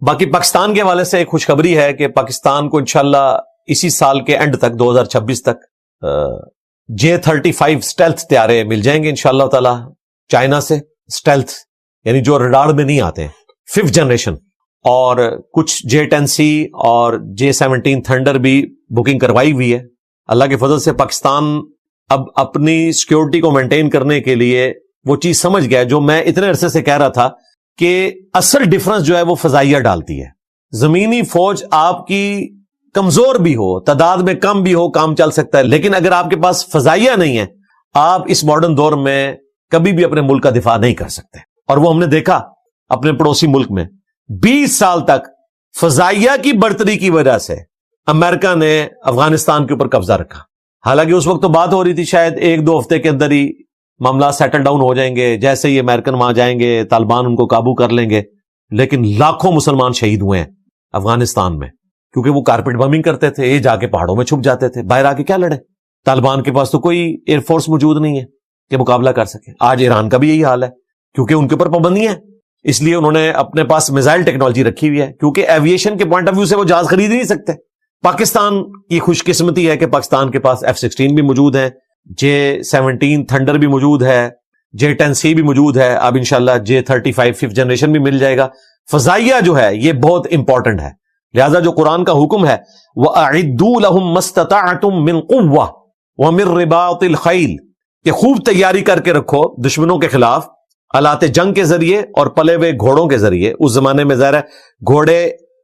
باقی پاکستان کے حوالے سے ایک خوشخبری ہے کہ پاکستان کو انشاءاللہ اسی سال کے اینڈ تک 2026 تک J-35 اسٹیلتھ طیارے مل جائیں گے انشاءاللہ تعالی چائنا سے. اسٹیلتھ یعنی جو ریڈار میں نہیں آتے ہیں, 5th جنریشن. اور کچھ J-10C اور J-17 تھنڈر بھی بکنگ کروائی ہوئی ہے. اللہ کے فضل سے پاکستان اب اپنی سیکیورٹی کو مینٹین کرنے کے لیے وہ چیز سمجھ گیا جو میں اتنے عرصے سے کہہ رہا تھا کہ اصل ڈفرنس جو ہے وہ فضائیہ ڈالتی ہے. زمینی فوج آپ کی کمزور بھی ہو, تعداد میں کم بھی ہو, کام چل سکتا ہے, لیکن اگر آپ کے پاس فضائیہ نہیں ہے آپ اس ماڈرن دور میں کبھی بھی اپنے ملک کا دفاع نہیں کر سکتے. اور وہ ہم نے دیکھا اپنے پڑوسی ملک میں 20 سال تک فضائیہ کی برتری کی وجہ سے امریکہ نے افغانستان کے اوپر قبضہ رکھا. حالانکہ اس وقت تو بات ہو رہی تھی شاید 1-2 ہفتے کے اندر ہی معاملات سیٹل ڈاؤن ہو جائیں گے, جیسے ہی امریکن وہاں جائیں گے طالبان ان کو قابو کر لیں گے. لیکن لاکھوں مسلمان شہید ہوئے ہیں افغانستان میں, کیونکہ وہ کارپیٹ بمبنگ کرتے تھے, یہ جا کے پہاڑوں میں چھپ جاتے تھے, باہر آ کے کیا لڑے. طالبان کے پاس تو کوئی ایئر فورس موجود نہیں ہے کہ مقابلہ کر سکے. آج ایران کا بھی یہی حال ہے کیونکہ ان کے اوپر پابندیاں ہیں, اس لیے انہوں نے اپنے پاس میزائل ٹیکنالوجی رکھی ہوئی ہے, کیونکہ ایویشن کے پوائنٹ آف ویو سے وہ جہاز خرید نہیں سکتے. پاکستان کی خوش قسمتی ہے کہ پاکستان کے پاس F-16 بھی موجود ہیں, J-17 تھنڈر بھی موجود ہے, J-10C بھی موجود ہے, اب انشاءاللہ J-35 5th جنریشن بھی مل جائے گا. فضائیہ جو ہے یہ بہت امپورٹنٹ ہے. لہذا جو قرآن کا حکم ہے وَأَعِدُّوا لَهُم مَّا اسْتَطَعْتُم مِّن قُوَّةٍ وَمِن رِّبَاطِ الْخَيْلِ, کہ خوب تیاری کر کے رکھو دشمنوں کے خلاف آلات جنگ کے ذریعے اور پلے ہوئے گھوڑوں کے ذریعے. اس زمانے میں ظاہر ہے گھوڑے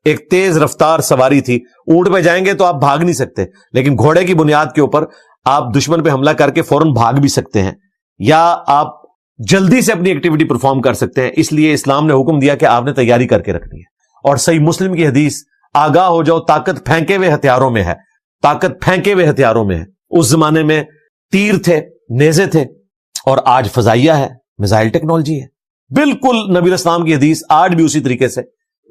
ایک تیز رفتار سواری تھی, اونٹ پہ جائیں گے تو آپ بھاگ نہیں سکتے, لیکن گھوڑے کی بنیاد کے اوپر آپ دشمن پہ حملہ کر کے فوراً بھاگ بھی سکتے ہیں, یا آپ جلدی سے اپنی ایکٹیویٹی پرفارم کر سکتے ہیں. اس لیے اسلام نے حکم دیا کہ آپ نے تیاری کر کے رکھنی ہے. اور صحیح مسلم کی حدیث, آگاہ ہو جاؤ طاقت پھینکے ہوئے ہتھیاروں میں ہے, طاقت پھینکے ہوئے ہتھیاروں میں ہے. اس زمانے میں تیر تھے, نیزے تھے, اور آج فضائیہ ہے, میزائل ٹیکنالوجی ہے. بالکل نبی اسلام کی حدیث آج بھی اسی طریقے سے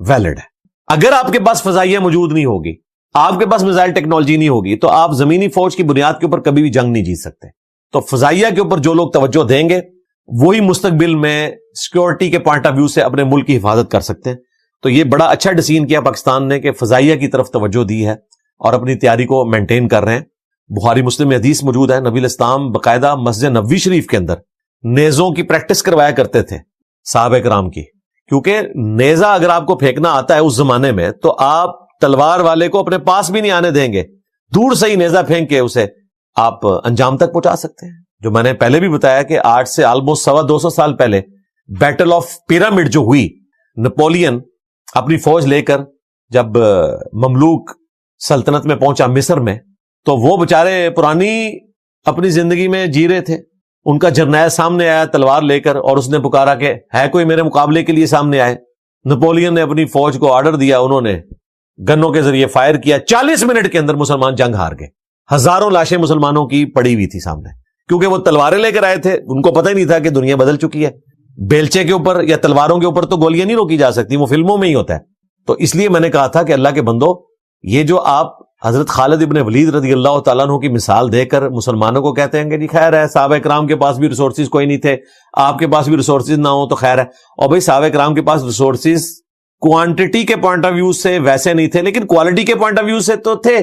ویلڈ ہے. اگر آپ کے پاس فضائیہ موجود نہیں ہوگی, آپ کے پاس میزائل ٹیکنالوجی نہیں ہوگی, تو آپ زمینی فوج کی بنیاد کے اوپر کبھی بھی جنگ نہیں جیت سکتے. تو فضائیہ کے اوپر جو لوگ توجہ دیں گے وہی مستقبل میں سیکیورٹی کے پوائنٹ آف ویو سے اپنے ملک کی حفاظت کر سکتے ہیں. تو یہ بڑا اچھا ڈیسیژن کیا پاکستان نے کہ فضائیہ کی طرف توجہ دی ہے اور اپنی تیاری کو مینٹین کر رہے ہیں. بخاری مسلم میں حدیث موجود ہے, نبی الاسلام باقاعدہ مسجد نبوی شریف کے اندر نیزوں کی پریکٹس کروایا کرتے تھے صحابہ کرام کی, کیونکہ نیزہ اگر آپ کو پھینکنا آتا ہے اس زمانے میں تو آپ تلوار والے کو اپنے پاس بھی نہیں آنے دیں گے, دور سے ہی نیزہ پھینک کے اسے آپ انجام تک پہنچا سکتے ہیں. جو میں نے پہلے بھی بتایا کہ آج سے آلموسٹ 250 سال پہلے بیٹل آف پیرامڈ جو ہوئی, نپولین اپنی فوج لے کر جب مملوک سلطنت میں پہنچا مصر میں, تو وہ بےچارے پرانی اپنی زندگی میں جی رہے تھے. ان کا جرنیل سامنے آیا تلوار لے کر اور اس نے پکارا کہ ہے کوئی میرے مقابلے کے لیے سامنے آئے. نپولین نے اپنی فوج کو آرڈر دیا, انہوں نے گنوں کے ذریعے فائر کیا, 40 منٹ کے اندر مسلمان جنگ ہار گئے. ہزاروں لاشیں مسلمانوں کی پڑی ہوئی تھی سامنے, کیونکہ وہ تلواریں لے کر آئے تھے, ان کو پتہ ہی نہیں تھا کہ دنیا بدل چکی ہے. بیلچے کے اوپر یا تلواروں کے اوپر تو گولیاں نہیں روکی جا سکتی, وہ فلموں میں ہی ہوتا ہے. تو اس لیے میں نے کہا تھا کہ اللہ کے بندو, یہ جو آپ حضرت خالد ابن ولید رضی اللہ تعالیٰ عنہ کی مثال دے کر مسلمانوں کو کہتے ہیں کہ جی خیر ہے, صحابہ کرام کے پاس بھی ریسورسز کوئی نہیں تھے, آپ کے پاس بھی ریسورسز نہ ہو تو خیر ہے. اور بھائی صحابہ کرام کے پاس ریسورسز کوانٹٹی کے پوائنٹ آف ویو سے ویسے نہیں تھے, لیکن کوالٹی کے پوائنٹ آف ویو سے تو تھے.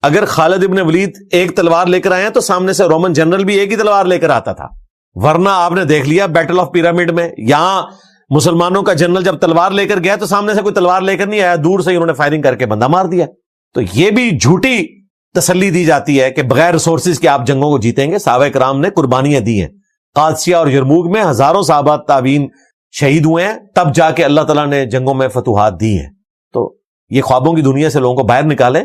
اگر خالد ابن ولید ایک تلوار لے کر آئے ہیں تو سامنے سے رومن جنرل بھی ایک ہی تلوار لے کر آتا تھا. ورنہ آپ نے دیکھ لیا بیٹل آف پیرامڈ میں, یہاں مسلمانوں کا جنرل جب تلوار لے کر گیا تو سامنے سے کوئی تلوار لے کر نہیں آیا, دور سے ہی انہوں نے فائرنگ کر کے بندہ مار دیا. تو یہ بھی جھوٹی تسلی دی جاتی ہے کہ بغیر ریسورسز کے آپ جنگوں کو جیتیں گے. صحابہ کرام نے قربانیاں دی ہیں, قادسیہ اور یرموک میں ہزاروں صحابہ تابعین شہید ہوئے ہیں, تب جا کے اللہ تعالیٰ نے جنگوں میں فتوحات دی ہیں. تو یہ خوابوں کی دنیا سے لوگوں کو باہر نکالیں.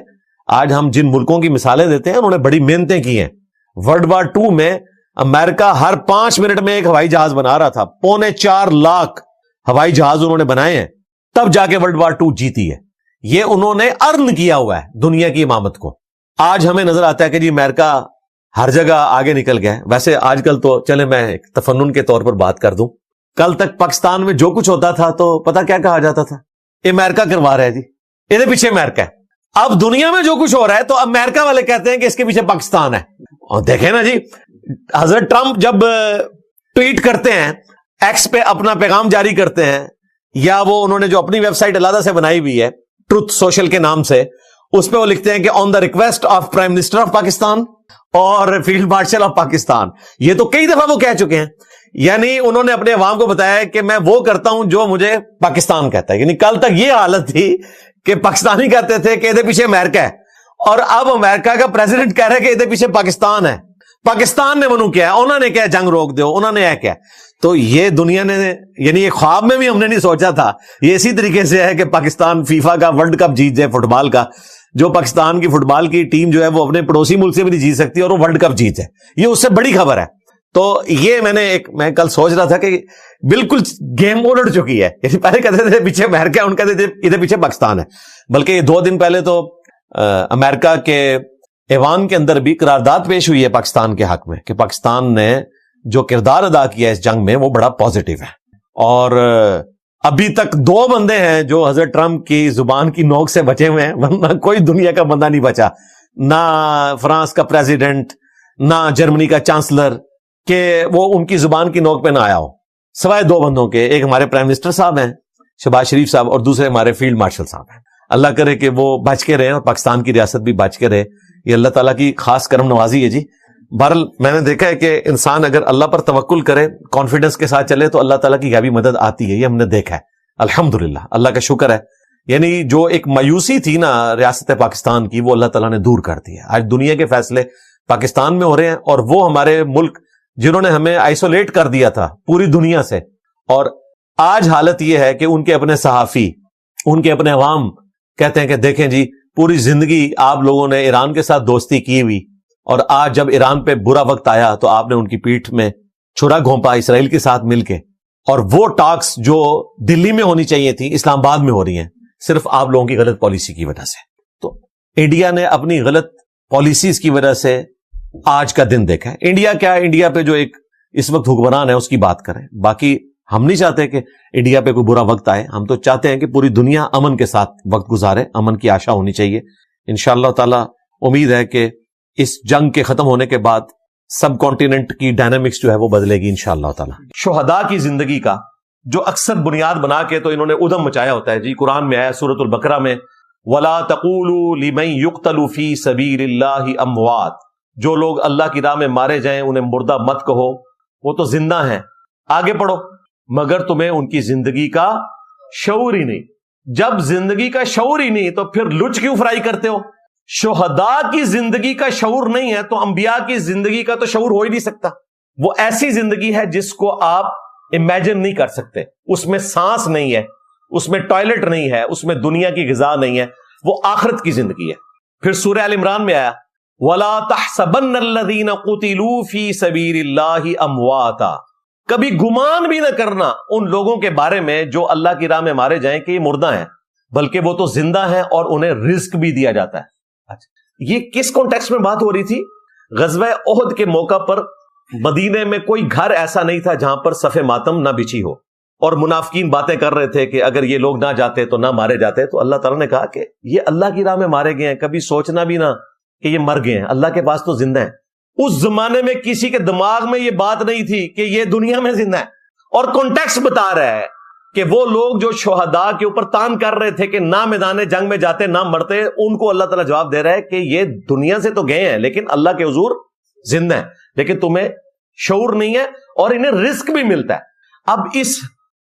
آج ہم جن ملکوں کی مثالیں دیتے ہیں انہوں نے بڑی محنتیں کی ہیں. ورلڈ وار 2 میں امریکہ ہر 5 منٹ میں ایک ہوائی جہاز بنا رہا تھا, 4.25 لاکھ ہوائی جہاز انہوں نے بنائے ہیں, تب جا کے ورلڈ وار 2 جیتی ہے. یہ انہوں نے ارن کیا ہوا ہے دنیا کی امامت کو. آج ہمیں نظر آتا ہے کہ جی امریکہ ہر جگہ آگے نکل گیا ہے. ویسے آج کل تو چلے میں ایک تفنن کے طور پر بات کر دوں, کل تک پاکستان میں جو کچھ ہوتا تھا تو پتہ کیا کہا جاتا تھا, امریکہ کروا رہا ہے جی, یہ پیچھے امریکہ ہے. اب دنیا میں جو کچھ ہو رہا ہے تو امریکہ والے کہتے ہیں کہ اس کے پیچھے پاکستان ہے. اور دیکھیں نا جی, حضرت ٹرمپ جب ٹویٹ کرتے ہیں, ایکس پہ اپنا پیغام جاری کرتے ہیں, یا وہ انہوں نے جو اپنی ویب سائٹ علیحدہ سے بنائی ہوئی ہے ٹروتھ سوشل کے نام سے, اس پہ وہ لکھتے ہیں کہ on the request of prime minister of Pakistan اور فیلڈ مارشل آف پاکستان. یہ تو کئی دفعہ وہ کہہ چکے ہیں. یعنی انہوں نے اپنے عوام کو بتایا کہ میں وہ کرتا ہوں جو مجھے پاکستان کہتا ہے. یعنی کل تک یہ حالت تھی کہ پاکستانی کہتے تھے کہ ادھر پیچھے امریکہ ہے, اور اب امریکہ کا پریزیڈنٹ کہہ رہا ہے کہ ادھر پیچھے پاکستان ہے. پاکستان نے منو کیا ہے, انہوں نے کیا جنگ روک دو, انہوں نے کیا. تو یہ دنیا نے, یعنی یہ خواب میں بھی ہم نے نہیں سوچا تھا. یہ اسی طریقے سے ہے کہ پاکستان فیفا کا ورلڈ کپ جیت جائے فٹ بال کا, جو پاکستان کی فٹ بال کی ٹیم جو ہے وہ اپنے پڑوسی ملک سے بھی نہیں جیت سکتی اور وہ ورلڈ کپ جیت جائے. یہ اس سے بڑی خبر ہے. تو یہ میں کل سوچ رہا تھا کہ بالکل گیم الٹ چکی ہے. یعنی پہلے کہتے تھے پیچھے امریکہ, ان کہتے تھے ادھر پیچھے پاکستان ہے. بلکہ یہ 2 دن پہلے تو امریکہ کے ایوان کے اندر بھی قرارداد پیش ہوئی ہے پاکستان کے حق میں کہ پاکستان نے جو کردار ادا کیا اس جنگ میں وہ بڑا پازیٹیو ہے. اور ابھی تک 2 بندے ہیں جو حضرت ٹرمپ کی زبان کی نوک سے بچے ہوئے ہیں, ورنہ کوئی دنیا کا بندہ نہیں بچا, نہ فرانس کا پریزیڈنٹ نہ جرمنی کا چانسلر, کہ وہ ان کی زبان کی نوک پہ نہ آیا ہو, سوائے 2 بندوں کے. ایک ہمارے پرائم منسٹر صاحب ہیں شہباز شریف صاحب, اور دوسرے ہمارے فیلڈ مارشل صاحب ہیں. اللہ کرے کہ وہ بچ کے رہیں اور پاکستان کی ریاست بھی بچ کے رہے. یہ اللہ تعالیٰ کی خاص کرم نوازی ہے جی. بہرحال میں نے دیکھا ہے کہ انسان اگر اللہ پر توکل کرے, کانفیڈنس کے ساتھ چلے, تو اللہ تعالیٰ کی غیبی مدد آتی ہے. یہ ہم نے دیکھا ہے الحمدللہ, اللہ کا شکر ہے. یعنی جو ایک مایوسی تھی نا ریاست پاکستان کی, وہ اللہ تعالیٰ نے دور کر دی ہے. آج دنیا کے فیصلے پاکستان میں ہو رہے ہیں, اور وہ ہمارے ملک جنہوں نے ہمیں آئسولیٹ کر دیا تھا پوری دنیا سے, اور آج حالت یہ ہے کہ ان کے اپنے صحافی, ان کے اپنے عوام کہتے ہیں کہ دیکھیں جی پوری زندگی آپ لوگوں نے ایران کے ساتھ دوستی کی ہوئی, اور آج جب ایران پہ برا وقت آیا تو آپ نے ان کی پیٹھ میں چھرا گھونپا اسرائیل کے ساتھ مل کے. اور وہ ٹاکس جو دلی میں ہونی چاہیے تھی اسلام آباد میں ہو رہی ہیں, صرف آپ لوگوں کی غلط پالیسی کی وجہ سے. تو انڈیا نے اپنی غلط پالیسیز کی وجہ سے آج کا دن دیکھا ہے. انڈیا کیا, انڈیا پہ جو ایک اس وقت حکمران ہے اس کی بات کریں. باقی ہم نہیں چاہتے کہ انڈیا پہ کوئی برا وقت آئے, ہم تو چاہتے ہیں کہ پوری دنیا امن کے ساتھ وقت گزارے, امن کی آشا ہونی چاہیے. انشاءاللہ تعالی امید ہے کہ اس جنگ کے ختم ہونے کے بعد سب کانٹیننٹ کی ڈائنامکس جو ہے وہ بدلے گی انشاءاللہ تعالی. شہداء کی زندگی کا جو اکثر بنیاد بنا کے تو انہوں نے ادھم مچایا ہوتا ہے جی. قرآن میں آیا سورۃ البقرہ میں, وَلَا تَقُولُوا لِمَن يُقْتَلُ فِي سَبِيلِ اللَّهِ أَمْوَاتٌ, جو لوگ اللہ کی راہ میں مارے جائیں انہیں مردہ مت کہو, وہ تو زندہ ہیں. آگے پڑھو, مگر تمہیں ان کی زندگی کا شعور ہی نہیں. جب زندگی کا شعور ہی نہیں تو پھر لچ کیوں فرائی کرتے ہو؟ شہداء کی زندگی کا شعور نہیں ہے تو انبیاء کی زندگی کا تو شعور ہو ہی نہیں سکتا. وہ ایسی زندگی ہے جس کو آپ امیجن نہیں کر سکتے. اس میں سانس نہیں ہے, اس میں ٹوائلٹ نہیں ہے, اس میں دنیا کی غذا نہیں ہے, وہ آخرت کی زندگی ہے. پھر سورہ آل عمران میں آیا وَلَا تَحْسَبَنَّ الَّذِينَ قُتِلُوا فِي سَبِيلِ اللَّهِ أَمْوَاتًا, کبھی گمان بھی نہ کرنا ان لوگوں کے بارے میں جو اللہ کی راہ میں مارے جائیں کہ یہ مردہ ہیں, بلکہ وہ تو زندہ ہیں اور انہیں رزق بھی دیا جاتا ہے. یہ کس کانٹیکسٹ میں بات ہو رہی تھی؟ غزوہ احد کے موقع پر مدینے میں کوئی گھر ایسا نہیں تھا جہاں پر صف ماتم نہ بچھی ہو, اور منافقین باتیں کر رہے تھے کہ اگر یہ لوگ نہ جاتے تو نہ مارے جاتے. تو اللہ تعالیٰ نے کہا کہ یہ اللہ کی راہ میں مارے گئے ہیں, کبھی سوچنا بھی نہ کہ یہ مر گئے ہیں, اللہ کے پاس تو زندہ ہیں. اس زمانے میں کسی کے دماغ میں یہ بات نہیں تھی کہ یہ دنیا میں زندہ ہے. اور کانٹیکسٹ بتا رہا ہے کہ وہ لوگ جو شہداء کے اوپر تان کر رہے تھے کہ نہ میدان جنگ میں جاتے نہ مرتے, ان کو اللہ تعالیٰ جواب دے رہا ہے کہ یہ دنیا سے تو گئے ہیں لیکن اللہ کے حضور زندہ ہیں, لیکن تمہیں شعور نہیں ہے اور انہیں رزق بھی ملتا ہے. اب اس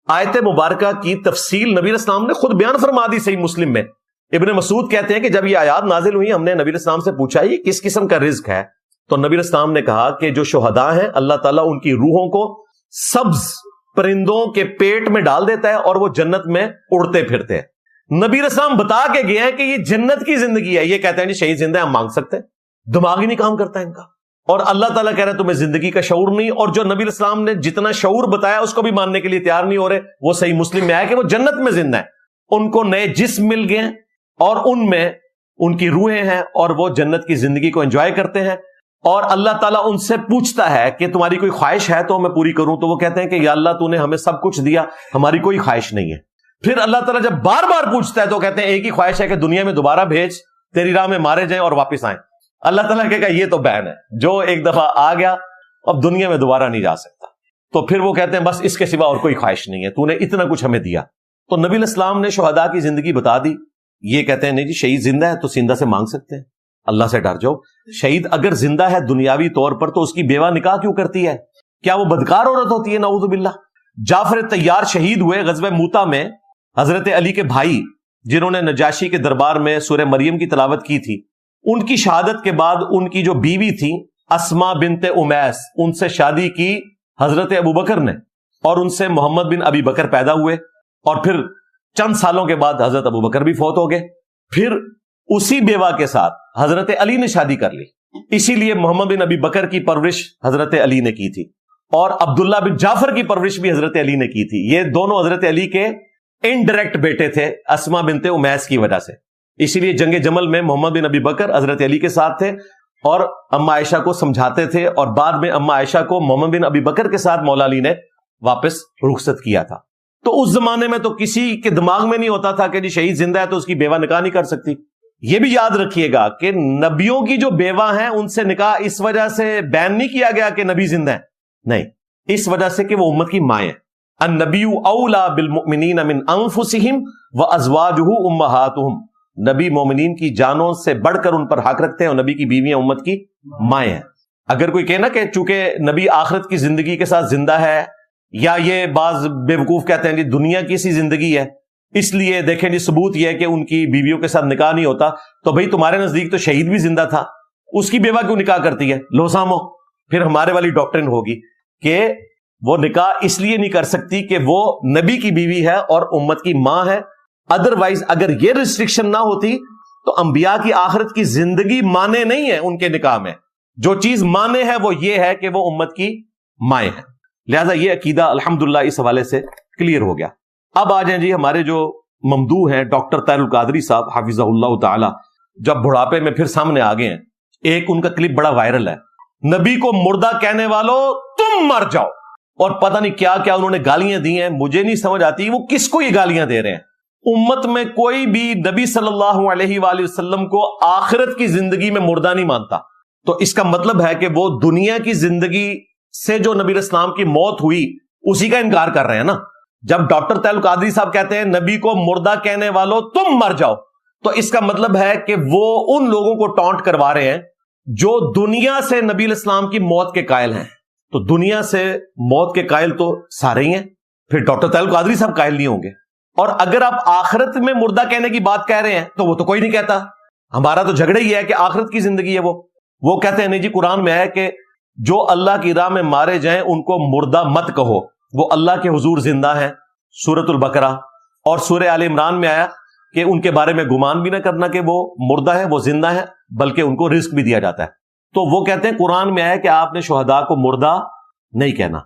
آیت مبارکہ کی تفصیل نبی علیہ السلام نے خود بیان فرما دی صحیح مسلم میں. ابن مسعود کہتے ہیں کہ جب یہ آیات نازل ہوئی ہم نے نبی علیہ السلام سے پوچھا یہ کس قسم کا رزق ہے, تو نبی علیہ السلام نے کہا کہ جو شہداء ہیں اللہ تعالیٰ ان کی روحوں کو سبز پرندوں کے پیٹ میں ڈال دیتا ہے اور وہ جنت میں اڑتے پھرتے ہیں. نبی علیہ السلام بتا کے گئے ہیں کہ یہ جنت کی زندگی ہے. یہ کہتے ہیں شہید زندہ ہے, ہم مانگ سکتے ہیں؟ دماغ ہی نہیں کام کرتا ان کا. اور اللہ تعالیٰ کہہ رہے ہیں تمہیں زندگی کا شعور نہیں, اور جو نبی علیہ السلام نے جتنا شعور بتایا اس کو بھی ماننے کے لیے تیار نہیں ہو رہے. وہ صحیح مسلم میں آیا کہ وہ جنت میں زندہ ہے, ان کو نئے جسم مل گئے اور ان میں ان کی روحیں ہیں اور وہ جنت کی زندگی کو انجوائے کرتے ہیں. اور اللہ تعالیٰ ان سے پوچھتا ہے کہ تمہاری کوئی خواہش ہے تو میں پوری کروں, تو وہ کہتے ہیں کہ یا اللہ تو نے ہمیں سب کچھ دیا, ہماری کوئی خواہش نہیں ہے. پھر اللہ تعالیٰ جب بار بار پوچھتا ہے تو کہتے ہیں ایک ہی خواہش ہے کہ دنیا میں دوبارہ بھیج, تیری راہ میں مارے جائیں اور واپس آئیں. اللہ تعالیٰ کہے گا یہ تو بین ہے, جو ایک دفعہ آ گیا اب دنیا میں دوبارہ نہیں جا سکتا. تو پھر وہ کہتے ہیں بس اس کے سوا اور کوئی خواہش نہیں ہے, تو نے اتنا کچھ ہمیں دیا. تو نبی علیہ السلام نے شہداء کی زندگی بتا دی. یہ کہتے ہیں نہیں جی شہید زندہ ہے تو زندہ سے مانگ سکتے ہیں, اللہ سے ڈر جاؤ. شہید اگر زندہ ہے دنیاوی طور پر تو اس کی بیوہ نکاح کیوں کرتی ہے؟ کیا وہ بدکار عورت ہوتی ہے؟ نعوذ باللہ. جعفر طیار شہید ہوئے غزوہ موتا میں. حضرت علی کے بھائی جنہوں نے نجاشی کے دربار میں سورہ مریم کی تلاوت کی تھی, ان کی شہادت کے بعد ان کی جو بیوی تھی اسما بنت امیس, ان سے شادی کی حضرت ابوبکر نے, اور ان سے محمد بن ابی بکر پیدا ہوئے, اور پھر چند سالوں کے بعد حضرت ابوبکر بھی فوت ہو گئے. پھر اسی بیوہ کے ساتھ حضرت علی نے شادی کر لی, اسی لیے محمد بن ابی بکر کی پرورش حضرت علی نے کی تھی, اور عبداللہ بن جعفر کی پرورش بھی حضرت علی نے کی تھی. یہ دونوں حضرت علی کے انڈائریکٹ بیٹے تھے اسما بنت امیس کی وجہ سے. اسی لیے جنگ جمل میں محمد بن ابی بکر حضرت علی کے ساتھ تھے اور اما عائشہ کو سمجھاتے تھے, اور بعد میں اما عائشہ کو محمد بن ابی بکر کے ساتھ مولا علی نے واپس رخصت کیا تھا. تو اس زمانے میں تو کسی کے دماغ میں نہیں ہوتا تھا کہ جی شہید زندہ ہے تو اس کی بیوہ نکاح نہیں کر سکتی. یہ بھی یاد رکھیے گا کہ نبیوں کی جو بیوہ ہیں ان سے نکاح اس وجہ سے بین نہیں کیا گیا کہ نبی زندہ ہے, نہیں, اس وجہ سے کہ وہ امت کی مائیں ہیں. النبی اولا بالمؤمنین من انفسہم وازواجہ امہاتہم, نبی مومنین کی جانوں سے بڑھ کر ان پر حق رکھتے ہیں, اور نبی کی بیویاں امت کی مائیں ہیں. اگر کوئی کہنا کہ چونکہ نبی آخرت کی زندگی کے ساتھ زندہ ہے, یا یہ بعض بیوقوف کہتے ہیں جی دنیا کی سی زندگی ہے اس لیے دیکھیں جی ثبوت یہ ہے کہ ان کی بیویوں کے ساتھ نکاح نہیں ہوتا, تو بھئی تمہارے نزدیک تو شہید بھی زندہ تھا, اس کی بیوہ کیوں نکاح کرتی ہے؟ لو سامو, پھر ہمارے والی ڈاکٹرن ہوگی کہ وہ نکاح اس لیے نہیں کر سکتی کہ وہ نبی کی بیوی ہے اور امت کی ماں ہے. ادروائز اگر یہ ریسٹرکشن نہ ہوتی تو انبیاء کی آخرت کی زندگی مانے نہیں ہے ان کے نکاح میں. جو چیز مانے ہے وہ یہ ہے کہ وہ امت کی مائیں ہیں. لہذا یہ عقیدہ الحمدللہ اس حوالے سے کلیئر ہو گیا. اب آ جائیں جی ہمارے جو ممدوح ہیں ڈاکٹر طاہر القادری صاحب حفظہ اللہ تعالی, جب بڑھاپے میں پھر سامنے آ گئے ہیں. ایک ان کا کلپ بڑا وائرل ہے, نبی کو مردہ کہنے والوں تم مر جاؤ, اور پتہ نہیں کیا کیا انہوں نے گالیاں دی ہیں. مجھے نہیں سمجھ آتی وہ کس کو یہ گالیاں دے رہے ہیں. امت میں کوئی بھی نبی صلی اللہ علیہ وآلہ وسلم کو آخرت کی زندگی میں مردہ نہیں مانتا, تو اس کا مطلب ہے کہ وہ دنیا کی زندگی سے جو نبی علیہ السلام کی موت ہوئی اسی کا انکار کر رہے ہیں نا. جب ڈاکٹر طاہر القادری صاحب کہتے ہیں نبی کو مردہ کہنے والوں تم مر جاؤ, تو اس کا مطلب ہے کہ وہ ان لوگوں کو ٹانٹ کروا رہے ہیں جو دنیا سے نبی علیہ السلام کی موت کے قائل ہیں. تو دنیا سے موت کے قائل تو سارے ہی ہیں, پھر ڈاکٹر طاہر القادری صاحب قائل نہیں ہوں گے. اور اگر آپ آخرت میں مردہ کہنے کی بات کہہ رہے ہیں تو وہ تو کوئی نہیں کہتا. ہمارا تو جھگڑا ہی ہے کہ آخرت کی زندگی ہے. وہ کہتے ہیں نہیں جی قرآن میں ہے کہ جو اللہ کی راہ میں مارے جائیں ان کو مردہ مت کہو, وہ اللہ کے حضور زندہ ہیں, سورۃ البقرہ. اور سورہ آل عمران میں آیا کہ ان کے بارے میں گمان بھی نہ کرنا کہ وہ مردہ ہے, وہ زندہ ہے, بلکہ ان کو رزق بھی دیا جاتا ہے. تو وہ کہتے ہیں قرآن میں آیا کہ آپ نے شہداء کو مردہ نہیں کہنا.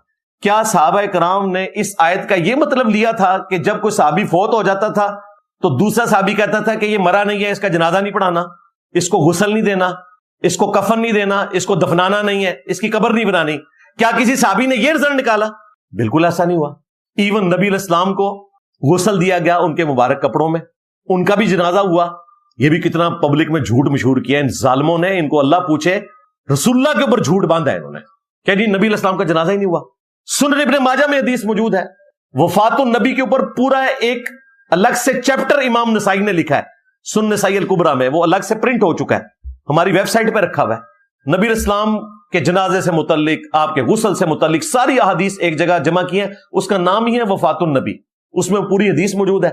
کیا صحابہ کرام نے اس آیت کا یہ مطلب لیا تھا کہ جب کوئی صحابی فوت ہو جاتا تھا تو دوسرا صحابی کہتا تھا کہ یہ مرا نہیں ہے, اس کا جنازہ نہیں پڑھانا, اس کو غسل نہیں دینا, اس کو کفن نہیں دینا, اس کو دفنانا نہیں ہے, اس کی قبر نہیں بنانی؟ کیا کسی صحابی نے یہ رزلٹ نکالا؟ بالکل ایسا نہیں ہوا. ایون نبی علیہ السلام کو غسل دیا گیا ان کے مبارک کپڑوں میں, ان کا بھی جنازہ ہوا. یہ بھی کتنا پبلک میں جھوٹ مشہور کیا ان ظالموں نے. ان کو اللہ پوچھے, رسول اللہ کے اوپر جھوٹ باندھا ہے انہوں نے کہ جی نبی علیہ السلام کا جنازہ ہی نہیں ہوا. سنن ابن ماجہ میں حدیث موجود ہے, وفات النبی کے اوپر پورا ایک الگ سے چیپٹر امام نسائی نے لکھا ہے سنن نسائی الکبریٰ میں, وہ الگ سے پرنٹ ہو چکا ہے, ہماری ویب سائٹ پہ رکھا ہوا ہے. نبی علیہ السلام کے جنازے سے متعلق, آپ کے غسل سے متعلق ساری احادیث ایک جگہ جمع کی ہیں, اس کا نام ہی ہے وفات النبی, اس میں پوری حدیث موجود ہے.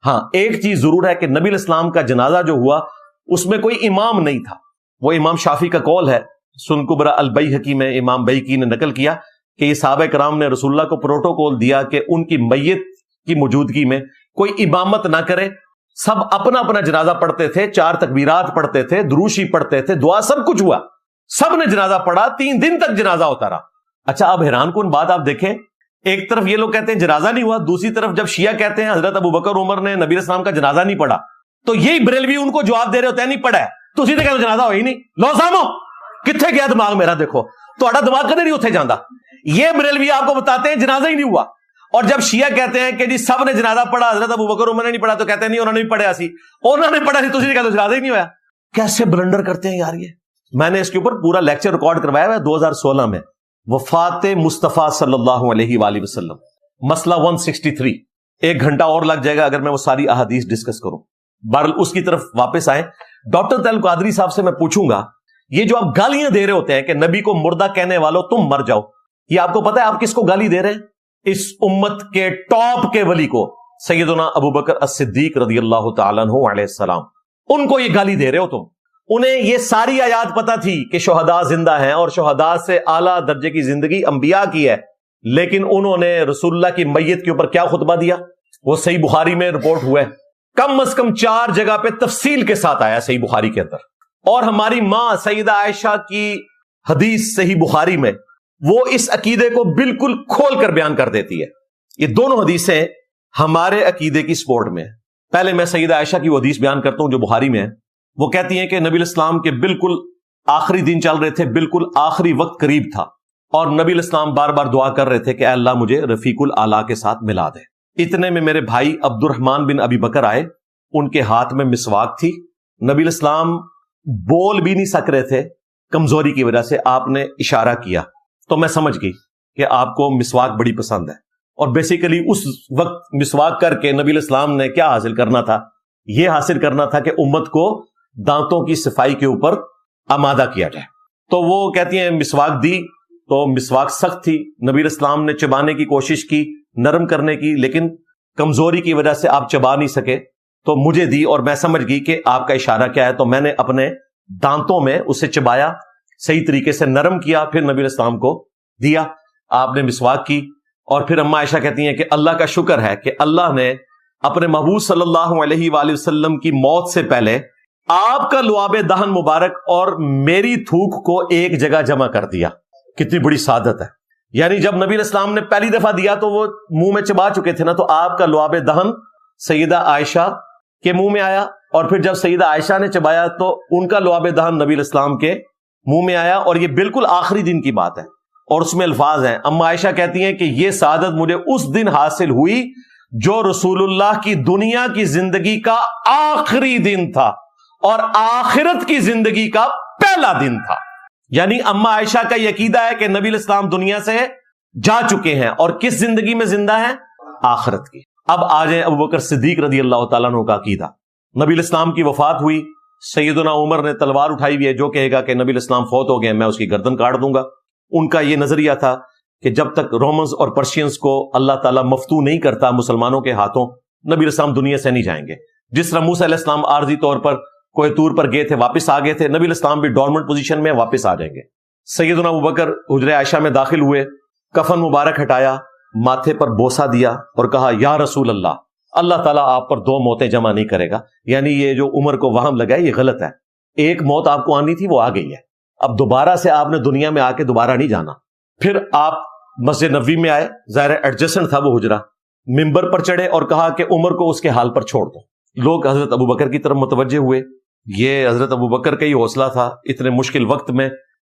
ہاں ایک چیز ضرور ہے کہ نبی علیہ السلام کا جنازہ جو ہوا اس میں کوئی امام نہیں تھا. وہ امام شافعی کا قول ہے, سنن کبریٰ البیہقی میں امام بیہقی نے نقل کیا کہ یہ صحابہ کرام نے رسول اللہ کو پروٹوکول دیا کہ ان کی میت کی موجودگی میں کوئی امامت نہ کرے, سب اپنا اپنا جنازہ پڑھتے تھے, 4 تکبیرات پڑھتے تھے, دروشی پڑھتے تھے, دعا سب کچھ ہوا, سب نے جنازہ پڑھا, 3 دن تک جنازہ ہوتا رہا. اچھا اب حیران کن بات آپ دیکھیں, ایک طرف یہ لوگ کہتے ہیں جنازہ نہیں ہوا, دوسری طرف جب شیعہ کہتے ہیں حضرت ابوبکر عمر نے نبی علیہ السلام کا جنازہ نہیں پڑھا, تو یہی بریلوی ان کو جواب دے رہے ہوتے ہیں نہیں پڑھا ہے, تو سیدھے کہتے جنازہ ہو ہی نہیں. لو سامو کتنے گیا دماغ میرا, دیکھو تھوڑا دماغ کدے نہیں اتنے جانا. یہ بریلوی آپ کو بتاتے ہیں جنازہ ہی نہیں ہوا, اور جب شیعہ کہتے ہیں کہ جی سب نے جنازہ پڑھا, حضرت ابوبکر عمر نے نہیں پڑھا, تو کہتے ہیں نہیں انہوں نے بھی پڑھا سی, انہوں نے پڑھا سی, تو کہتے جنازہ ہی نہیں ہوا. کیسے بلنڈر کرتے ہیں یار یہ. میں نے اس کے اوپر پورا لیکچر ریکارڈ کروایا ہے 2016 میں, وفات مصطفیٰ صلی اللہ علیہ وآلہ وسلم, مسئلہ 163. ایک گھنٹہ اور لگ جائے گا اگر میں وہ ساری احادیث ڈسکس کروں. بہرحال اس کی طرف واپس آئیں. ڈاکٹر طیل القادری صاحب سے میں پوچھوں گا, یہ جو آپ گالیاں دے رہے ہوتے ہیں کہ نبی کو مردہ کہنے والوں تم مر جاؤ, یہ آپ کو پتا ہے آپ کس کو گالی دے رہے ہیں؟ اس امت کے ٹاپ کے ولی کو, سیدنا ابو بکر الصدیق رضی اللہ تعالیٰ عنہ علیہ السلام. ان کو یہ گالی دے رہے ہو تم. انہیں یہ ساری آیات پتا تھی کہ شہداء زندہ ہیں اور شہداء سے اعلیٰ درجے کی زندگی انبیاء کی ہے, لیکن انہوں نے رسول اللہ کی میت کے اوپر کیا خطبہ دیا؟ وہ صحیح بخاری میں رپورٹ ہوا ہے, کم از کم 4 جگہ پہ تفصیل کے ساتھ آیا صحیح بخاری کے اندر. اور ہماری ماں سیدہ عائشہ کی حدیث صحیح بخاری میں وہ اس عقیدے کو بالکل کھول کر بیان کر دیتی ہے. یہ دونوں حدیثیں ہمارے عقیدے کی سپورٹ میں ہیں. پہلے میں سیدہ عائشہ کی وہ حدیث بیان کرتا ہوں جو بخاری میں ہے. وہ کہتی ہیں کہ نبی الاسلام کے بالکل آخری دن چل رہے تھے, بالکل آخری وقت قریب تھا, اور نبی الاسلام بار بار دعا کر رہے تھے کہ اے اللہ مجھے رفیق الاعلیٰ کے ساتھ ملا دے. اتنے میں میرے بھائی عبد الرحمن بن ابی بکر آئے, ان کے ہاتھ میں مسواک تھی. نبی الاسلام بول بھی نہیں سک رہے تھے کمزوری کی وجہ سے, آپ نے اشارہ کیا تو میں سمجھ گئی کہ آپ کو مسواک بڑی پسند ہے. اور بیسیکلی اس وقت مسواک کر کے نبی الاسلام نے کیا حاصل کرنا تھا؟ یہ حاصل کرنا تھا کہ امت کو دانتوں کی صفائی کے اوپر آمادہ کیا جائے. تو وہ کہتی ہیں مسواک دی, تو مسواک سخت تھی. نبی الاسلام نے چبانے کی کوشش کی, نرم کرنے کی, لیکن کمزوری کی وجہ سے آپ چبا نہیں سکے. تو مجھے دی اور میں سمجھ گئی کہ آپ کا اشارہ کیا ہے, تو میں نے اپنے دانتوں میں اسے چبایا, صحیح طریقے سے نرم کیا, پھر نبی الاسلام کو دیا. آپ نے مسواک کی. اور پھر اماں عائشہ کہتی ہیں کہ اللہ کا شکر ہے کہ اللہ نے اپنے محبوب صلی اللہ علیہ وآلہ وسلم کی موت سے پہلے آپ کا لعاب دہن مبارک اور میری تھوک کو ایک جگہ جمع کر دیا. کتنی بڑی سعادت ہے. یعنی جب نبی الاسلام نے پہلی دفعہ دیا تو وہ منہ میں چبا چکے تھے نا, تو آپ کا لعاب دہن سیدہ عائشہ کے منہ میں آیا, اور پھر جب سیدہ عائشہ نے چبایا تو ان کا لعاب دہن نبی الاسلام کے منہ میں آیا. اور یہ بالکل آخری دن کی بات ہے, اور اس میں الفاظ ہیں. اما عائشہ کہتی ہیں کہ یہ سعادت مجھے اس دن حاصل ہوئی جو رسول اللہ کی دنیا کی زندگی کا آخری دن تھا اور آخرت کی زندگی کا پہلا دن تھا. یعنی اما عائشہ کا یہ عقیدہ ہے کہ نبی الاسلام دنیا سے جا چکے ہیں, اور کس زندگی میں زندہ ہیں؟ آخرت کی. اب آ جائیں ابو بکر صدیق رضی اللہ تعالیٰ عنہ کا عقیدہ. نبی الاسلام کی وفات ہوئی, سیدنا عمر نے تلوار اٹھائی ہوئی ہے, جو کہے گا کہ نبی الاسلام فوت ہو گئے میں اس کی گردن کاٹ دوں گا. ان کا یہ نظریہ تھا کہ جب تک رومنز اور پرشینز کو اللہ تعالیٰ مفتو نہیں کرتا مسلمانوں کے ہاتھوں, نبی الاسلام دنیا سے نہیں جائیں گے. جس طرح موسیٰ علیہ السلام عارضی طور پر کوہ طور پر گئے تھے, واپس آ گئے تھے, نبی الاسلام بھی ڈورمنٹ پوزیشن میں واپس آ جائیں گے. سیدنا ابو بکر حجرہ عائشہ میں داخل ہوئے, کفن مبارک ہٹایا, ماتھے پر بوسہ دیا اور کہا یا رسول اللہ, اللہ تعالیٰ آپ پر 2 موتیں جمع نہیں کرے گا. یعنی یہ جو عمر کو وہم لگا ہے یہ غلط ہے. ایک موت آپ کو آنی تھی وہ آ گئی ہے, اب دوبارہ سے آپ نے دنیا میں آ کے دوبارہ نہیں جانا. پھر آپ مسجد نبوی میں آئے, ظاہر ایڈجسٹنٹ تھا وہ حجرہ, ممبر پر چڑھے اور کہا کہ عمر کو اس کے حال پر چھوڑ دو. لوگ حضرت ابو بکر کی طرف متوجہ ہوئے. یہ حضرت ابو بکر کا ہی حوصلہ تھا اتنے مشکل وقت میں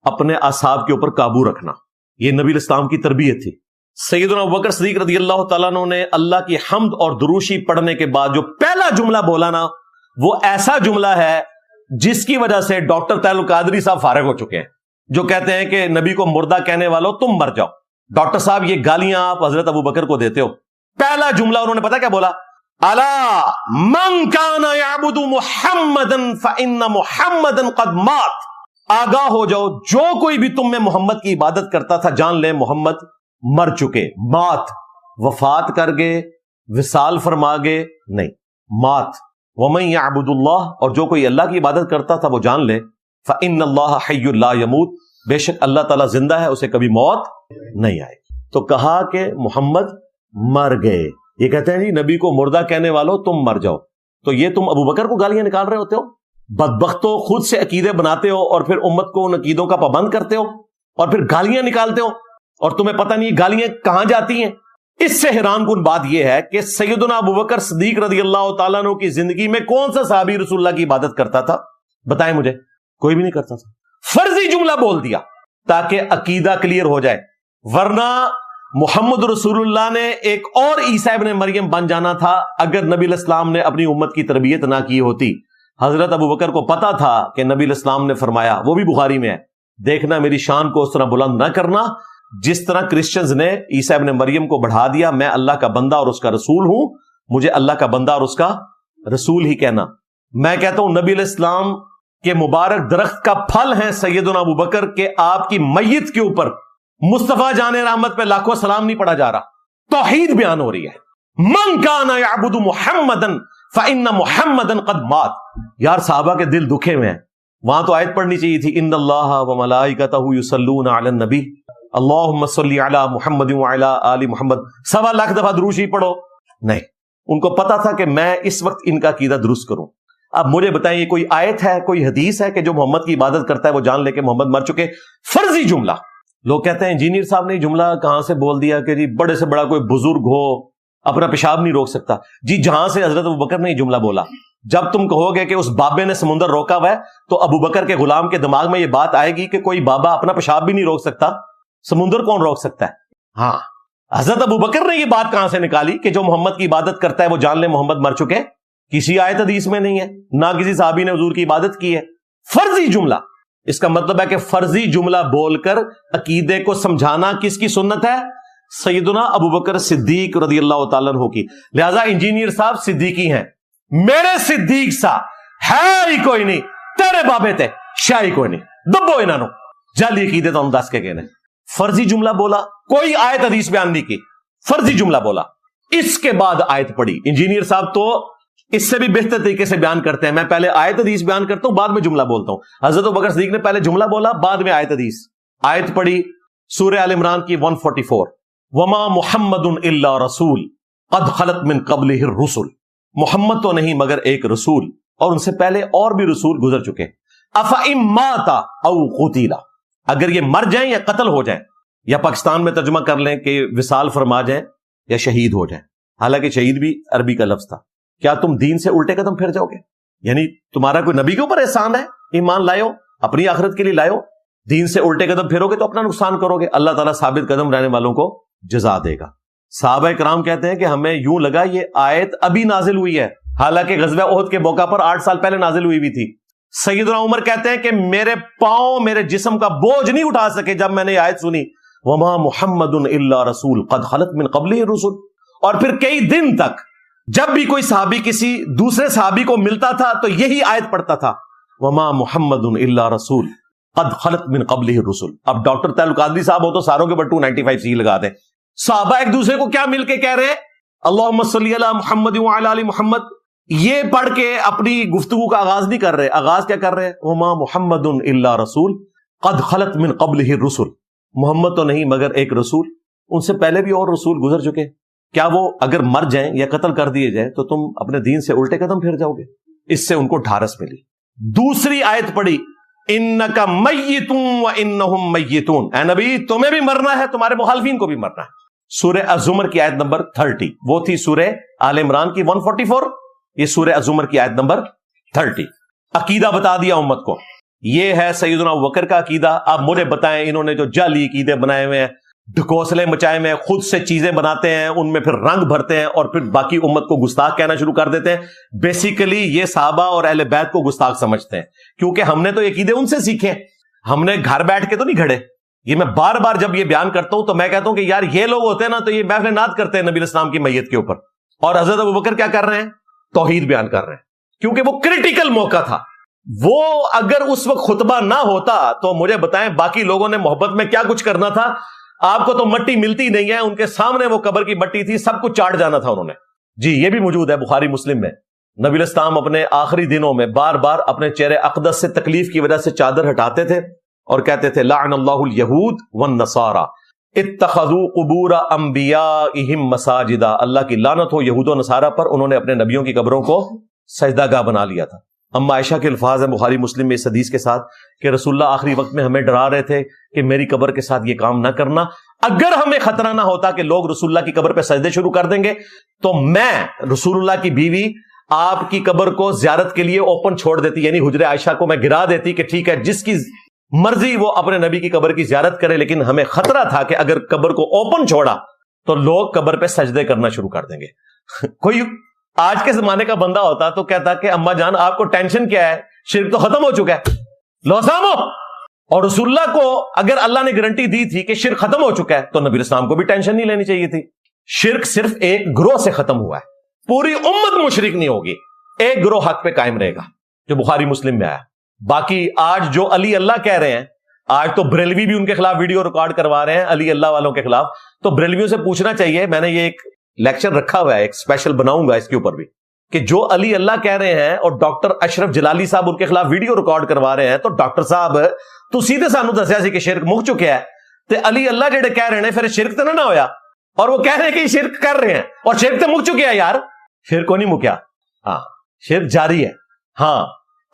اپنے اعصاب کے اوپر قابو رکھنا, یہ نبی الاسلام کی تربیت تھی. سیدنا ابو بکر صدیق رضی اللہ تعالیٰ عنہ نے اللہ کی حمد اور دروشی پڑھنے کے بعد جو پہلا جملہ بولا نا, وہ ایسا جملہ ہے جس کی وجہ سے ڈاکٹر طیل القادری صاحب فارغ ہو چکے ہیں, جو کہتے ہیں کہ نبی کو مردہ کہنے والوں تم مر جاؤ. ڈاکٹر صاحب یہ گالیاں آپ حضرت ابو بکر کو دیتے ہو. پہلا جملہ انہوں نے پتا کیا بولا؟ الا من کان یعبد محمدا فان محمدا قد مات. آگاہ ہو جاؤ, جو کوئی بھی تم میں محمد کی عبادت کرتا تھا جان لے محمد مر چکے. مات وفات کر گئے, وصال فرما گئے نہیں, مات. ومن یعبد اللہ, اور جو کوئی اللہ کی عبادت کرتا تھا وہ جان لے فان اللہ حی لا یموت, بے شک اللہ تعالیٰ زندہ ہے, اسے کبھی موت نہیں آئے. تو کہا کہ محمد مر گئے. یہ کہتے ہیں جی نبی کو مردہ کہنے والوں تم مر جاؤ. تو یہ تم ابو بکر کو گالیاں نکال رہے ہوتے ہو, بدبختوں, خود سے عقیدے بناتے ہو اور پھر امت کو ان عقیدوں کا پابند کرتے ہو اور پھر گالیاں نکالتے ہو, اور تمہیں پتہ نہیں گالیاں کہاں جاتی ہیں. اس سے حیران کن بات یہ ہے کہ سیدنا ابو بکر صدیق رضی اللہ تعالیٰ عنہ کی زندگی میں کون سا صحابی رسول اللہ کی عبادت کرتا تھا؟ بتائیں مجھے. کوئی بھی نہیں کرتا تھا. فرضی جملہ بول دیا تاکہ عقیدہ کلیئر ہو جائے, ورنہ محمد رسول اللہ نے ایک اور عیسیٰ ابن مریم بن جانا تھا اگر نبی الاسلام نے اپنی امت کی تربیت نہ کی ہوتی. حضرت ابو بکر کو پتا تھا کہ نبی الاسلام نے فرمایا, وہ بھی بخاری میں ہے, دیکھنا میری شان کو اس طرح بلند نہ کرنا جس طرح کرسچنز نے عیسیٰ ابن مریم کو بڑھا دیا میں اللہ کا بندہ اور اس کا رسول ہوں، مجھے اللہ کا بندہ اور اس کا رسول ہی کہنا۔ میں کہتا ہوں نبی علیہ السلام کے مبارک درخت کا پھل ہیں سیدنا ابو بکر کے آپ کی میت کے اوپر مصطفیٰ جان رحمت پہ لاکھوں سلام نہیں پڑھا جا رہا، توحید بیان ہو رہی ہے۔ من کان یعبد محمدا فإن محمدا قد مات۔ یار صحابہ کے دل دکھے ہوئے ہیں، وہاں تو آیت پڑھنی چاہیے تھی ان اللہ وملائکتہ یصلون علی النبی اللہم صلی علی محمد وعلی آل محمد، 1.25 لاکھ دفعہ درود شریف پڑھو۔ نہیں، ان کو پتا تھا کہ میں اس وقت ان کا عقیدہ درست کروں۔ اب مجھے بتائیں یہ کوئی آیت ہے، کوئی حدیث ہے کہ جو محمد کی عبادت کرتا ہے وہ جان لے کہ محمد مر چکے؟ فرضی جملہ۔ لوگ کہتے ہیں انجینئر صاحب نے جملہ کہاں سے بول دیا کہ جی بڑے سے بڑا کوئی بزرگ ہو اپنا پیشاب نہیں روک سکتا۔ جی جہاں سے حضرت ابو بکر نے یہ جملہ بولا، جب تم کہو گے کہ اس بابے نے سمندر روکا ہوا ہے تو ابو بکر کے غلام کے دماغ میں یہ بات آئے گی کہ کوئی بابا اپنا پیشاب بھی نہیں روک سکتا، سمندر کون روک سکتا ہے؟ ہاں، حضرت ابو بکر نے یہ بات کہاں سے نکالی کہ جو محمد کی عبادت کرتا ہے وہ جان لے محمد مر چکے؟ کسی آیت حدیث میں نہیں ہے، نہ کسی صحابی نے حضور کی عبادت کی ہے۔ فرضی جملہ، اس کا مطلب ہے کہ فرضی جملہ بول کر عقیدے کو سمجھانا کس کی سنت ہے؟ سیدنا ابو بکر صدیق رضی اللہ تعالیٰ عنہ کی۔ لہذا انجینئر صاحب صدیقی ہیں، میرے صدیق سا ہے ہی کوئی نہیں، تیرے بابے تے شاہ ہی کوئی نہیں، دبو انہاں نو جعلی عقیدے تو ہم دس کے کہنے۔ فرضی جملہ بولا، کوئی آیت حدیث بیان نہیں کی، فرضی جملہ بولا۔ اس کے بعد آیت پڑھی۔ انجینئر صاحب تو اس سے بھی بہتر طریقے سے بیان کرتے ہیں، میں پہلے آیت حدیث بیان کرتا ہوں بعد میں جملہ بولتا ہوں۔ حضرت ابوبکر صدیق نے پہلے جملہ بولا بعد میں آیت حدیث۔ آیت پڑھی سورہ آل عمران کی 144، وما محمد الا رسول قد خلت من قبلہ الرسل، محمد تو نہیں مگر ایک رسول اور ان سے پہلے اور بھی رسول گزر چکے۔ افئن مات او قتل، اگر یہ مر جائیں یا قتل ہو جائیں، یا پاکستان میں ترجمہ کر لیں کہ وصال فرما جائیں یا شہید ہو جائیں، حالانکہ شہید بھی عربی کا لفظ تھا، کیا تم دین سے الٹے قدم پھر جاؤ گے؟ یعنی تمہارا کوئی نبی کے اوپر احسان ہے، ایمان لائے ہو، اپنی آخرت کے لیے لائے ہو، دین سے الٹے قدم پھرو گے تو اپنا نقصان کرو گے، اللہ تعالیٰ ثابت قدم رہنے والوں کو جزا دے گا۔ صحابہ کرام کہتے ہیں کہ ہمیں یوں لگا یہ آیت ابھی نازل ہوئی ہے، حالانکہ غزوہ احد کے موقع پر 8 سال پہلے نازل ہوئی بھی تھی۔ سیدنا عمر کہتے ہیں کہ میرے پاؤں میرے جسم کا بوجھ نہیں اٹھا سکے جب میں نے یہ آیت سنی، وما محمد الا رسول قد خلت من قبلہ الرسل۔ اور پھر کئی دن تک جب بھی کوئی صحابی کسی دوسرے صحابی کو ملتا تھا تو یہی آیت پڑھتا تھا، وما محمد الا رسول قد خلت من قبلہ الرسل۔ اب ڈاکٹر تعلق قادری صاحب ہو تو ساروں کے اوپر 295 سی لگا دیں۔ صحابہ ایک دوسرے کو کیا مل کے کہہ رہے ہیں؟ اللہم صلی علی محمد وعلی آل محمد، یہ پڑھ کے اپنی گفتگو کا آغاز نہیں کر رہے، آغاز کیا کر رہے ہیں؟ وما محمد الا رسول قد خلت من قبلہ الرسل، محمد تو نہیں مگر ایک رسول، ان سے پہلے بھی اور رسول گزر چکے۔ کیا وہ اگر مر جائیں یا قتل کر دیے جائیں تو تم اپنے دین سے الٹے قدم پھر جاؤ گے؟ اس سے ان کو ڈھارس ملی۔ دوسری آیت پڑھی، انک میت وانہم میتون، اے نبی تمہیں بھی مرنا ہے، تمہارے مخالفین کو بھی مرنا ہے۔ سورہ الزمر کی آیت نمبر 30، وہ تھی سورہ آل عمران کی 144، یہ سورہ الزمر کی آیت نمبر 30۔ عقیدہ بتا دیا امت کو، یہ ہے سیدنا ابوبکر کا عقیدہ۔ اب مجھے بتائیں انہوں نے جو جعلی عقیدے بنائے ہوئے ہیں، ڈھکوسلے مچائے ہوئے ہیں، خود سے چیزیں بناتے ہیں، ان میں پھر رنگ بھرتے ہیں اور پھر باقی امت کو گستاخ کہنا شروع کر دیتے ہیں۔ بیسیکلی یہ صحابہ اور اہل بیت کو گستاخ سمجھتے ہیں، کیونکہ ہم نے تو یہ عقیدے ان سے سیکھے، ہم نے گھر بیٹھ کے تو نہیں گھڑے۔ یہ میں بار بار جب یہ بیان کرتا ہوں تو میں کہتا ہوں کہ یار یہ لوگ ہوتے ہیں نا تو یہ محفل نعت کرتے ہیں نبی اسلام کی میت کے اوپر، اور حضرت ابوبکر کیا کر رہے ہیں؟ توحید بیان کر رہے ہیں، کیونکہ وہ کرٹیکل موقع تھا۔ وہ اگر اس وقت خطبہ نہ ہوتا تو مجھے بتائیں باقی لوگوں نے محبت میں کیا کچھ کرنا تھا؟ آپ کو تو مٹی ملتی نہیں ہے، ان کے سامنے وہ قبر کی مٹی تھی، سب کچھ چاٹ جانا تھا انہوں نے۔ جی یہ بھی موجود ہے بخاری مسلم میں، نبی الاسلام اپنے آخری دنوں میں بار بار اپنے چہرے اقدس سے تکلیف کی وجہ سے چادر ہٹاتے تھے اور کہتے تھے لعن اللہ الیہود والنصارى اتخذوا قبور انبیائہم مساجدا، اللہ کی لعنت ہو یہود و نصارہ پر، انہوں نے اپنے نبیوں کی قبروں کو سجدہ گاہ بنا لیا تھا۔ اما عائشہ کے الفاظ ہیں بخاری مسلم میں اس حدیث کے ساتھ کہ رسول اللہ آخری وقت میں ہمیں ڈرا رہے تھے کہ میری قبر کے ساتھ یہ کام نہ کرنا، اگر ہمیں خطرہ نہ ہوتا کہ لوگ رسول اللہ کی قبر پہ سجدے شروع کر دیں گے تو میں رسول اللہ کی بیوی آپ کی قبر کو زیارت کے لیے اوپن چھوڑ دیتی، یعنی حجرہ عائشہ کو میں گرا دیتی کہ ٹھیک ہے جس کی مرضی وہ اپنے نبی کی قبر کی زیارت کرے، لیکن ہمیں خطرہ تھا کہ اگر قبر کو اوپن چھوڑا تو لوگ قبر پہ سجدے کرنا شروع کر دیں گے۔ کوئی آج کے زمانے کا بندہ ہوتا تو کہتا کہ اماں جان آپ کو ٹینشن کیا ہے، شرک تو ختم ہو چکا ہے، لو سامو اور رسول اللہ کو اگر اللہ نے گارنٹی دی تھی کہ شرک ختم ہو چکا ہے تو نبی اسلام کو بھی ٹینشن نہیں لینی چاہیے تھی. شرک صرف ایک گروہ سے ختم ہوا ہے, پوری امت مشرک نہیں ہوگی, ایک گروہ حق پہ قائم رہے گا جو بخاری مسلم میں آیا. باقی آج جو علی اللہ کہہ رہے ہیں, آج تو بریلوی بھی ان کے خلاف ویڈیو ریکارڈ کروا رہے ہیں علی اللہ والوں کے خلاف. تو بریلویوں سے پوچھنا چاہیے, میں نے یہ ایک لیکچر رکھا ہوا ہے, ایک اسپیشل بناؤں گا اس کے اوپر بھی, کہ جو علی اللہ کہہ رہے ہیں اور ڈاکٹر اشرف جلالی صاحب ان کے خلاف ویڈیو ریکارڈ کروا رہے ہیں, تو ڈاکٹر صاحب تو سیدھے سانو دسیا سی کہ شرک مک چکا ہے, تے علی اللہ جڑے کہہ رہے ہیں پھر شرک تو نہ ہویا, اور وہ کہہ رہے ہیں کہ شرک کر رہے ہیں اور شرک تو مک چکے ہیں. یار شرک کو نہیں مکیا, ہاں شرک جاری ہے. ہاں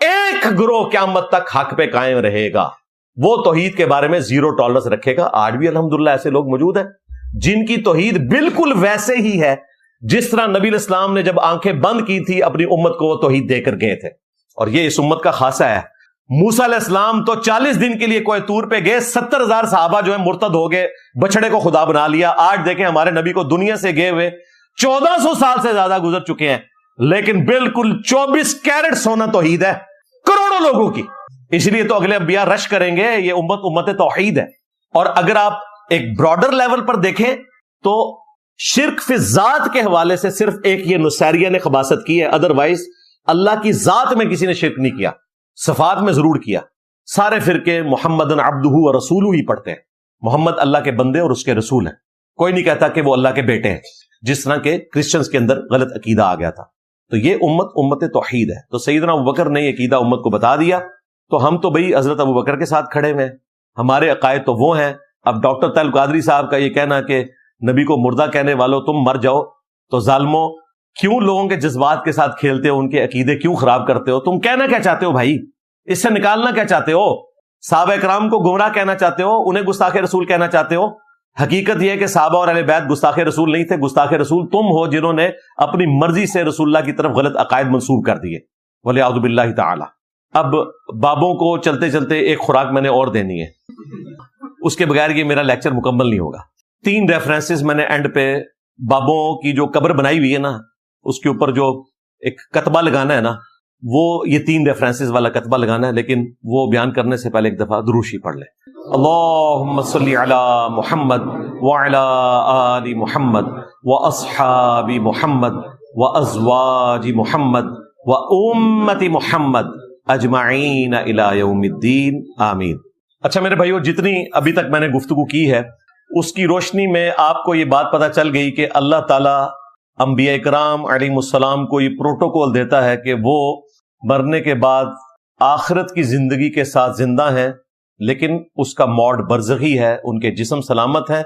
ایک گروہ قیامت تک حق پہ قائم رہے گا, وہ توحید کے بارے میں زیرو ٹالرنس رکھے گا. آج بھی الحمدللہ ایسے لوگ موجود ہیں جن کی توحید بالکل ویسے ہی ہے جس طرح نبی الاسلام نے جب آنکھیں بند کی تھی اپنی امت کو وہ توحید دے کر گئے تھے. اور یہ اس امت کا خاصہ ہے. موسیٰ علیہ السلام تو 40 دن کے لیے کوہ طور پہ گئے, 70,000 صحابہ جو ہیں مرتد ہو گئے, بچڑے کو خدا بنا لیا. آج دیکھیں ہمارے نبی کو دنیا سے گئے ہوئے 1400 سال سے زیادہ گزر چکے ہیں, لیکن بالکل 24 کیرٹ سونا توحید ہے کروڑوں لوگوں کی. اس لیے تو اگلے انبیاء رش کریں گے, یہ امت توحید ہے. اور اگر آپ ایک براڈر لیول پر دیکھیں تو شرک فی ذات کے حوالے سے صرف ایک یہ نصیریہ نے خباثت کی ہے, ادروائز اللہ کی ذات میں کسی نے شرک نہیں کیا, صفات میں ضرور کیا. سارے فرقے محمد عبدہ و رسولہ ہی پڑھتے ہیں, محمد اللہ کے بندے اور اس کے رسول ہیں. کوئی نہیں کہتا کہ وہ اللہ کے بیٹے ہیں, جس طرح کے کرسچنز کے اندر غلط عقیدہ آ گیا تھا. تو یہ امت توحید ہے. تو سیدنا ابوبکر نے یہ عقیدہ امت کو بتا دیا, تو ہم تو بھئی حضرت ابوبکر کے ساتھ کھڑے ہوئے ہیں, ہمارے عقائد تو وہ ہیں. اب ڈاکٹر طیل قادری صاحب کا یہ کہنا کہ نبی کو مردہ کہنے والوں تم مر جاؤ, تو ظالموں کیوں لوگوں کے جذبات کے ساتھ کھیلتے ہو, ان کے عقیدے کیوں خراب کرتے ہو؟ تم کہنا کیا چاہتے ہو بھائی, اس سے نکالنا کیا چاہتے ہو؟ صحابہ کرام کو گمراہ کہنا چاہتے ہو, انہیں گستاخ رسول کہنا چاہتے ہو؟ حقیقت یہ ہے کہ صحابہ اور اہل بیت گستاخ رسول نہیں تھے, گستاخ رسول تم ہو جنہوں نے اپنی مرضی سے رسول اللہ کی طرف غلط عقائد منسوب کر دیے, ولیعوذ باللہ تعالی. اب بابوں کو چلتے چلتے ایک خوراک میں نے اور دینی ہے, اس کے بغیر یہ میرا لیکچر مکمل نہیں ہوگا. 3 ریفرنسز میں نے اینڈ پہ, بابوں کی جو قبر بنائی ہوئی ہے نا, اس کے اوپر جو ایک کتبہ لگانا ہے نا, وہ یہ 3 ریفرنسز والا کتبہ لگانا ہے, لیکن وہ بیان کرنے سے پہلے ایک دفعہ دروشی پڑھ لیں. اللہم صلی علی محمد وعلی آل محمد واصحاب محمد وازواج محمد وامت محمد اجمعین الی یوم الدین, آمین. اچھا میرے بھائیو, جتنی ابھی تک میں نے گفتگو کی ہے اس کی روشنی میں آپ کو یہ بات پتہ چل گئی کہ اللہ تعالیٰ انبیاء کرام علیہ السلام کو یہ پروٹوکول دیتا ہے کہ وہ مرنے کے بعد آخرت کی زندگی کے ساتھ زندہ ہیں, لیکن اس کا موڈ برزخی ہے, ان کے جسم سلامت ہے,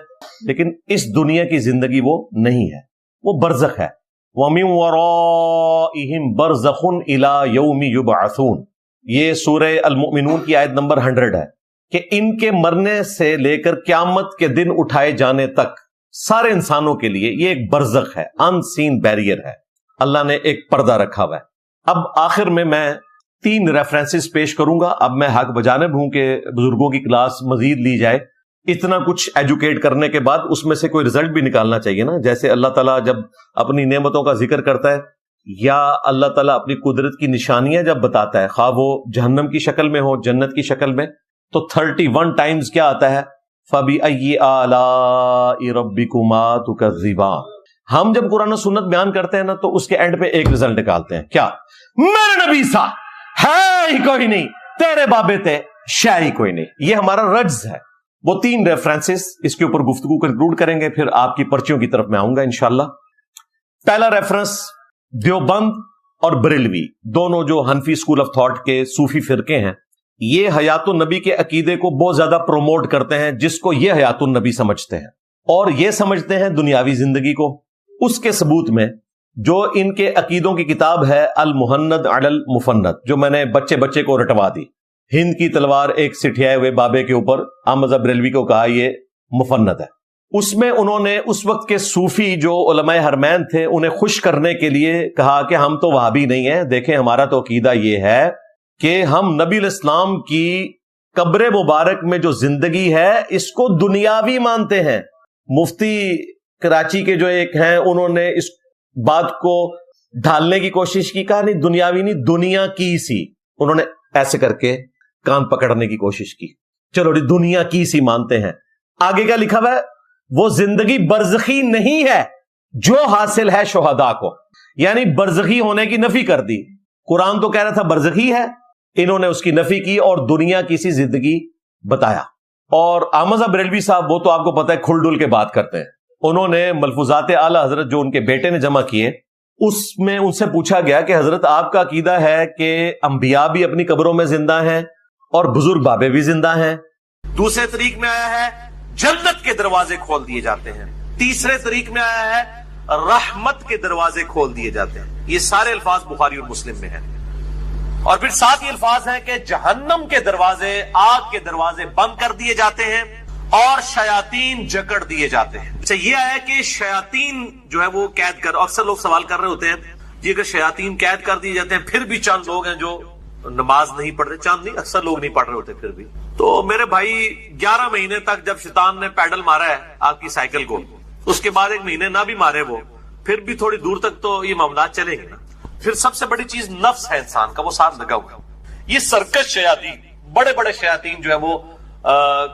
لیکن اس دنیا کی زندگی وہ نہیں ہے, وہ برزخ ہے. وَمِن وَرَائِهِمْ بَرْزَخٌ إِلَى يَوْمِ يُبْعَثُونَ, یہ سورہ المؤمنون کی آیت نمبر 100 ہے کہ ان کے مرنے سے لے کر قیامت کے دن اٹھائے جانے تک سارے انسانوں کے لیے یہ ایک برزخ ہے, ان سین بیریئر ہے. اللہ نے ایک پردہ رکھا ہوا ہے. اب آخر میں 3 ریفرنسز پیش کروں گا. اب میں حق بجانب ہوں کہ بزرگوں کی کلاس مزید لی جائے. اتنا کچھ ایجوکیٹ کرنے کے بعد اس میں سے کوئی رزلٹ بھی نکالنا چاہیے نا. جیسے اللہ تعالیٰ جب اپنی نعمتوں کا ذکر کرتا ہے یا اللہ تعالیٰ اپنی قدرت کی نشانیاں جب بتاتا ہے, خواہ وہ جہنم کی شکل میں ہو جنت کی شکل میں, تو 31 ٹائمز کیا آتا ہے, فَبِأَيِّ آلَاءِ رَبِّكُمَا تُكَذِّبَانِ. ہم جب قرآن و سنت بیان کرتے ہیں نا تو اس کے اینڈ پہ ایک رزلٹ نکالتے ہیں, کیا؟ میرے نبی سا ہے ہی کوئی نہیں, تیرے بابے تے شے ہی کوئی نہیں. یہ ہمارا رجز ہے. وہ 3 ریفرنسز اس کے اوپر گفتگو کنکلوڈ کریں گے, پھر آپ کی پرچیوں کی طرف میں آؤں گا انشاءاللہ. پہلا ریفرنس دیوبند اور بریلوی, دونوں جو حنفی اسکول آف تھاٹ کے صوفی فرقے ہیں, یہ حیات النبی کے عقیدے کو بہت زیادہ پروموٹ کرتے ہیں, جس کو یہ حیات النبی سمجھتے ہیں, اور یہ سمجھتے ہیں دنیاوی زندگی کو. اس کے ثبوت میں جو ان کے عقیدوں کی کتاب ہے المہند علی المفند, جو میں نے بچے کو رٹوا دی, ہند کی تلوار ایک سٹھیائے ہوئے بابے کے اوپر, احمد بریلوی کو کہا یہ مفند ہے. اس میں انہوں نے اس وقت کے صوفی جو علماء حرمین تھے انہیں خوش کرنے کے لیے کہا کہ ہم تو وہابی نہیں ہیں, دیکھیں ہمارا تو عقیدہ یہ ہے کہ ہم نبی الاسلام کی قبر مبارک میں جو زندگی ہے اس کو دنیاوی مانتے ہیں. مفتی کراچی کے جو ایک ہیں انہوں نے اس بات کو ڈھالنے کی کوشش کی, کہا نہیں دنیاوی نہیں دنیا کی سی, انہوں نے ایسے کر کے کان پکڑنے کی کوشش کی. چلو جی دنیا کی سی مانتے ہیں. آگے کیا لکھا ہوا ہے؟ وہ زندگی برزخی نہیں ہے جو حاصل ہے شہداء کو. یعنی برزخی ہونے کی نفی کر دی. قرآن تو کہہ رہا تھا برزخی ہے، انہوں نے اس کی نفی کی اور دنیا کی سی زندگی بتایا. اور احمد صاحب بریلوی صاحب وہ تو آپ کو پتہ ہے کھل ڈل کے بات کرتے ہیں. انہوں نے ملفوظات اعلی حضرت جو ان کے بیٹے نے جمع کیے اس میں ان سے پوچھا گیا کہ حضرت آپ کا عقیدہ ہے کہ انبیاء بھی اپنی قبروں میں زندہ ہیں اور بزرگ بابے بھی زندہ ہیں. دوسرے طریق میں آیا ہے جنت کے دروازے کھول دیے جاتے ہیں. تیسرے طریق میں آیا ہے رحمت کے دروازے کھول دیے جاتے ہیں. یہ سارے الفاظ بخاری اور مسلم میں ہیں. اور پھر ساتھ ہی الفاظ ہیں کہ جہنم کے دروازے، آگ کے دروازے بند کر دیے جاتے ہیں اور شیاطین جکڑ دیے جاتے ہیں. اچھا یہ ہے کہ شیاطین جو ہے وہ قید کر، اکثر لوگ سوال کر رہے ہوتے ہیں یہ کہ شیاطین قید کر دیے جاتے ہیں پھر بھی چند لوگ ہیں جو نماز نہیں پڑھ رہے. چند نہیں، اکثر لوگ نہیں پڑھ رہے ہوتے پھر بھی. تو میرے بھائی 11 مہینے تک جب شیطان نے پیڈل مارا ہے آپ کی سائیکل کو، اس کے بعد 1 مہینے نہ بھی مارے وہ، پھر بھی تھوڑی دور تک تو یہ معاملات چلیں گے نا. پھر سب سے بڑی چیز نفس ہے انسان کا، وہ ساتھ لگا ہوا. یہ سرکش شیاطین، بڑے بڑے شیاطین جو ہے وہ